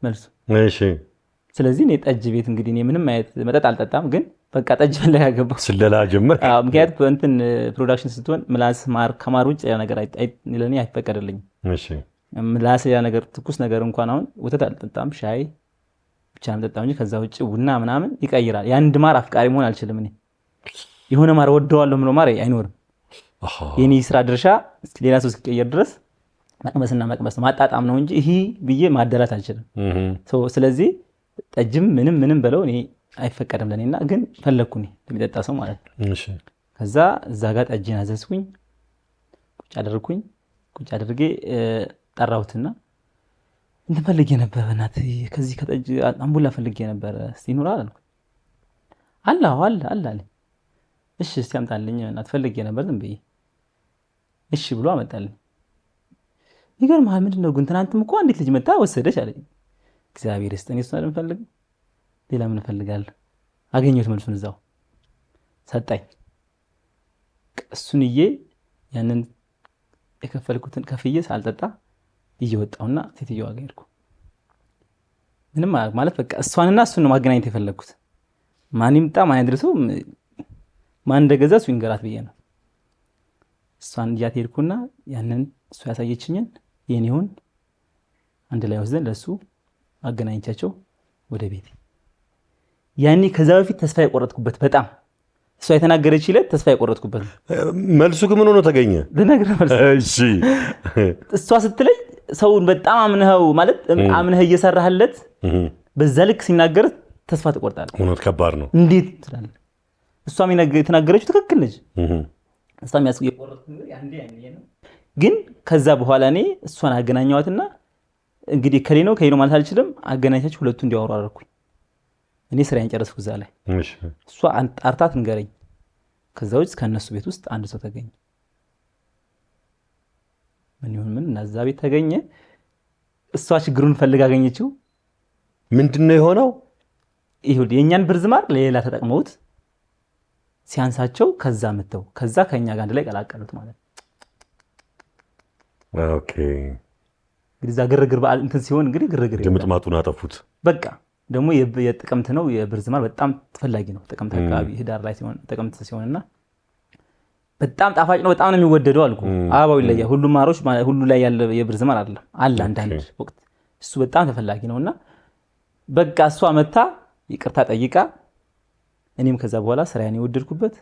መልሱ። እሺ ስለዚህ እኔ ጠጅ ቤት እንግዲህ እኔ ምንም አይነት መጠጥ አልጠጣም፣ ግን በቃ ጠጅ ፈለጋ ገባሁ። ስለላ ጀመር። ምክንያቱም እንትን ፕሮዳክሽን ስትሆን ምላስ ማር ከማር ውጭ ያ ነገር ለኔ አይፈቀድልኝም። እሺ ምላስ ያ ነገር ትኩስ ነገር እንኳን አሁን ወተት አልጠጣም፣ ሻይ ብቻ ነው የምጠጣው እንጂ ከዛ ውጭ ቡና ምናምን ይቀይራል። የአንድ ማር አፍቃሪ መሆን አልችልም። እኔ የሆነ ማር ወደዋለሁ ብሎ ማር አይኖርም። የኔ ስራ ድርሻ ሌላ ሰው እስኪቀየር ድረስ መቅመስና መቅመስ ማጣጣም ነው እንጂ ይሄ ብዬ ማደላት አልችልም። ስለዚህ ጠጅም ምንም በለው እኔ አይፈቀድም ለኔና፣ ግን ፈለግኩኝ ለሚጠጣ ሰው ማለት ነው። እሺ ከዛ እዛ ጋር ጠጅን አዘዝኩኝ። ቁጭ አድርጌ ጠራሁትና እንትን ፈልጌ ነበር በእናትህ ከዚህ ከጠጅ አምቡላ ፈልጌ ነበር እስቲ ይኖራል አልኩት። አለ። እሺ እስቲ አምጣልኝ እናት ፈልጌ ነበር ዝም ብዬ። እሺ ብሎ አመጣልኝ። ይገርምሃል ምንድነው ግን ትናንትም እኮ አንዲት ልጅ መጣ ወሰደች አለኝ። እግዚአብሔር ይስጠኝ እሱን አልፈልግም ሌላ ምን እፈልጋለሁ? አገኘሁት መልሱን እዛው ሰጠኝ። እሱንዬ ያንን የከፈልኩትን ከፍዬ ሳልጠጣ እየወጣውና ሴትዮዋ ጋር ሄድኩ። ምንም ማለት በቃ እሷንና እሱን ነው ማገናኘት የፈለግኩት። ማን ይምጣ ማን ያድርሰው ማን እንደገዛ እሱ ይንገራት ብዬ ነው። እሷን እያት ሄድኩና ያንን እሱ ያሳየችኝን የኔውን አንድ ላይ ወስደን ለሱ አገናኝቻቸው ወደ ቤት። ያኔ ከዛ በፊት ተስፋ የቆረጥኩበት በጣም እሷ የተናገረች ይለት ተስፋ የቆረጥኩበት መልሱ ግን ምን ሆኖ ተገኘ? ልነግርህ መልሱ። እሺ እሷ ስትለኝ ሰውን በጣም አምነኸው ማለት አምነህ እየሰራህለት በዛ ልክ ሲናገር ተስፋ ትቆርጣለህ። እውነት ከባድ ነው። እንዴት ትላለህ? እሷም የተናገረችው ትክክል ነች። እሷም የቆረጥኩት አንዴ ነው። ግን ከዛ በኋላ እኔ እሷን አገናኘዋትና እንግዲህ ከሌ ነው ማለት አልችልም። አገናኝታችሁ ሁለቱ እንዲያወሩ አደረኩኝ። እኔ ስራዬን ጨረስኩ እዛ ላይ። እሷ ጣርታት ንገረኝ። ከዛ ውጭ ከነሱ ቤት ውስጥ አንድ ሰው ተገኘ። ምን ይሁን ምን እና እዛ ቤት ተገኘ። እሷ ችግሩን ፈልጋ አገኘችው። ምንድነው የሆነው? ይሁን የኛን ብርዝማር ለሌላ ተጠቅመውት ሲያንሳቸው ከዛ መተው ከዛ ከኛ ጋር አንድ ላይ ቀላቀሉት ማለት ነው። ኦኬ እንግዲህ እዛ ግርግር በዓል እንትን ሲሆን እንግዲህ ግርግር ድምጥማጡን አጠፉት። በቃ ደግሞ የጥቅምት ነው የብርዝማር በጣም ተፈላጊ ነው። ጥቅምት አካባቢ ህዳር ላይ ሲሆን ጥቅምት ሲሆንና በጣም ጣፋጭ ነው። በጣም ነው የሚወደደው አልኩ። አበባው ይለያል። ሁሉ ማሮች ሁሉ ላይ ያለ የብርዝማር አይደለም አለ አንዳንድ ወቅት እሱ በጣም ተፈላጊ ነውና በቃ እሷ መታ ይቅርታ ጠይቃ እኔም ከዛ በኋላ ስራዬን የወደድኩበት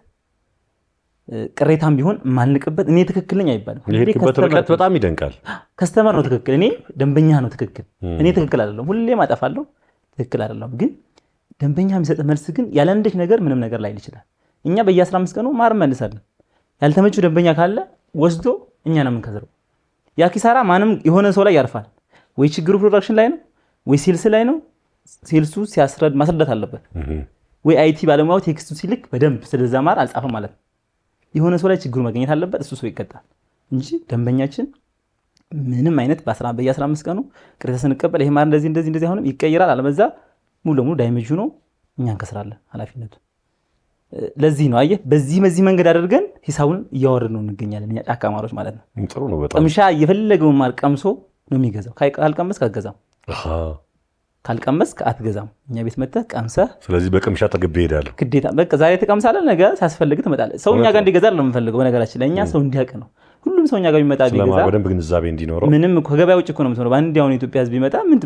ቅሬታም ቢሆን ማልንቅበት እኔ ትክክል ነኝ አይባልም። የሄድክበት ርቀት በጣም ይደንቃል። ከስተመር ነው ትክክል፣ እኔ ደንበኛ ነው ትክክል። እኔ ትክክል አይደለም፣ ሁሌም አጠፋለሁ፣ ትክክል አይደለም። ግን ደንበኛ የሚሰጥ መልስ ግን ያለ አንዳች ነገር ምንም ነገር ላይ ይችላል። እኛ በየ15 ቀኑ ማር መልሳለን። ያልተመቹ ደንበኛ ካለ ወስዶ እኛ ነው የምንከስረው። ያ ኪሳራ ማንም የሆነ ሰው ላይ ያርፋል። ወይ ችግሩ ፕሮዳክሽን ላይ ነው ወይ ሴልስ ላይ ነው። ሴልሱ ማስረዳት አለበት። ወይ አይቲ ባለሙያው ቴክስቱ ሲልክ በደንብ ስለዛ ማር አልጻፈም ማለት ነው። የሆነ ሰው ላይ ችግሩ መገኘት አለበት። እሱ ሰው ይቀጣል እንጂ ደንበኛችን ምንም አይነት በየ15 ቀኑ ቅሬታ ስንቀበል ይሄ ማር እንደዚህ አሁንም ይቀየራል አለበዛ ሙሉ ለሙሉ ዳይሜጅ ነው እኛ እንከስራለን ኃላፊነቱ። ለዚህ ነው አየህ በዚህ መንገድ አድርገን ሂሳቡን እያወረድን ነው እንገኛለን እኛ ጫካ ማሮች ማለት ነው። ጥሩ ነው በጣም ቅምሻ የፈለገውን ማር ቀምሶ ነው የሚገዛው። ካልቀመስ አትገዛም፣ ካልቀመስክ አትገዛም። እኛ ቤት መጥተህ ቀምሰህ ስለዚህ በቅምሻ ተገብ ይሄዳል ግዴታ። በቃ ዛሬ ተቀምሳለህ ነገ ሲያስፈልግ ትመጣለህ። ሰው እኛ ጋር እንዲገዛ ነው የምንፈልገው። በነገራችን ላይ እኛ ሰው እንዲያውቅ ነው። ሁሉም ሰው እኛ ጋር ቢመጣ ቢገዛ በደንብ ግንዛቤ እንዲኖረው ምንም ከገበያ ውጭ እኮ ነው የምትሆነው። በአንድ አሁን ኢትዮጵያ ህዝብ ቢመጣ ምን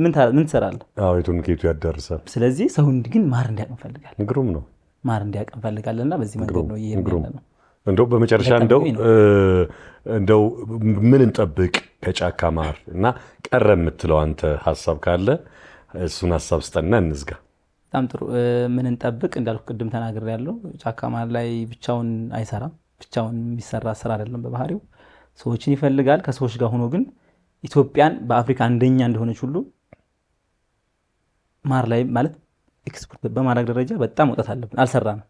ትሰራለህ? አዎ የቱን ከየቱ ያዳርሳል። ስለዚህ ሰው ግን ማር እንዲያውቅ እንፈልጋለን። ግሩም ነው። ማር እንዲያውቅ እንፈልጋለንና በዚህ መንገድ ነው እየሄድን ነው። እንደው በመጨረሻ እንደው ምን እንጠብቅ ከጫካ ማር እና ቀረ የምትለው አንተ ሐሳብ ካለ እሱን ሐሳብ ስጠና እንዝጋ። በጣም ጥሩ። ምን እንጠብቅ እንዳልኩ ቅድም ተናግሬያለሁ። ጫካ ማር ላይ ብቻውን አይሰራም። ብቻውን የሚሰራ ስራ አይደለም በባህሪው ሰዎችን ይፈልጋል። ከሰዎች ጋር ሆኖ ግን ኢትዮጵያን በአፍሪካ አንደኛ እንደሆነች ሁሉ ማር ላይ ማለት ኤክስፖርት በማድረግ ደረጃ በጣም መውጣት አለብን። አልሰራንም።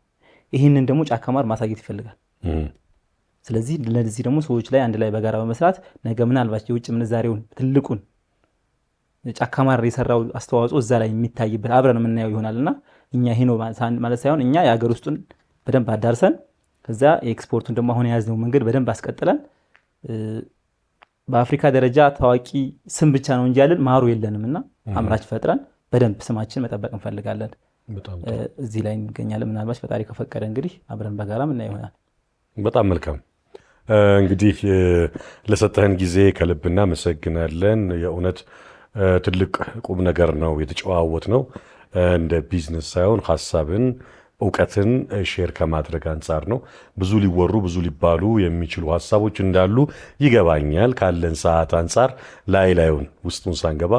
ይህንን ደግሞ ጫካ ማር ማሳየት ይፈልጋል። ስለዚህ ለዚህ ደግሞ ሰዎች ላይ አንድ ላይ በጋራ በመስራት ነገ ምናልባት የውጭ ምንዛሬውን ትልቁን ጫካ ማር የሰራው አስተዋጽኦ እዛ ላይ የሚታይበት አብረን የምናየው ይሆናልና እኛ ይሄ ነው ማለት ሳይሆን እኛ የሀገር ውስጡን በደንብ አዳርሰን ከዛ የኤክስፖርቱን ደግሞ አሁን የያዝነው መንገድ በደንብ አስቀጥለን በአፍሪካ ደረጃ ታዋቂ ስም ብቻ ነው እንጂ ያለን ማሩ የለንምና አምራች ፈጥረን በደንብ ስማችን መጠበቅ እንፈልጋለን። እዚህ ላይ እንገኛለን። ምናልባት ፈጣሪ ከፈቀደ እንግዲህ አብረን በጋራ ምናየው ይሆናል። በጣም መልካም። እንግዲህ ለሰጠህን ጊዜ ከልብ እናመሰግናለን። የእውነት ትልቅ ቁም ነገር ነው የተጨዋወት ነው። እንደ ቢዝነስ ሳይሆን ሐሳብን እውቀትን ሼር ከማድረግ አንጻር ነው። ብዙ ሊወሩ ብዙ ሊባሉ የሚችሉ ሐሳቦች እንዳሉ ይገባኛል። ካለን ሰዓት አንጻር ላዩን ውስጡን ሳንገባ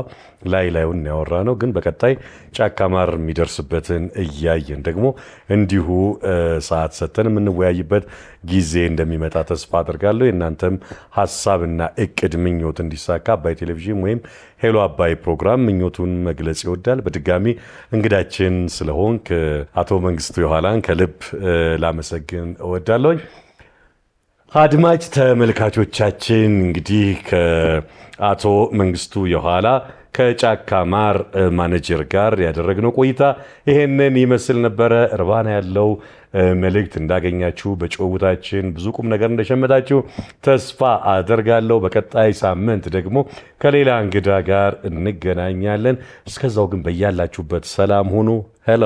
ላዩን ያወራ ነው። ግን በቀጣይ ጫካ ማር የሚደርስበትን እያየን ደግሞ እንዲሁ ሰዓት ሰጥተን የምንወያይበት ጊዜ እንደሚመጣ ተስፋ አድርጋለሁ። የእናንተም ሐሳብና እቅድ ምኞት እንዲሳካ አባይ ቴሌቪዥን ወይም ሄሎ አባይ ፕሮግራም ምኞቱን መግለጽ ይወዳል። በድጋሚ እንግዳችን ስለሆንክ አቶ መንግስቱ የኋላን ከልብ ላመሰግን እወዳለሁኝ። አድማጭ ተመልካቾቻችን እንግዲህ ከአቶ መንግስቱ የኋላ ከጫካ ማር ማኔጀር ጋር ያደረግነው ቆይታ ይሄንን ይመስል ነበረ። እርባና ያለው መልእክት እንዳገኛችሁ በጭውውታችን ብዙ ቁም ነገር እንደሸመታችሁ ተስፋ አደርጋለሁ። በቀጣይ ሳምንት ደግሞ ከሌላ እንግዳ ጋር እንገናኛለን። እስከዛው ግን በያላችሁበት ሰላም ሁኑ። ሄሎ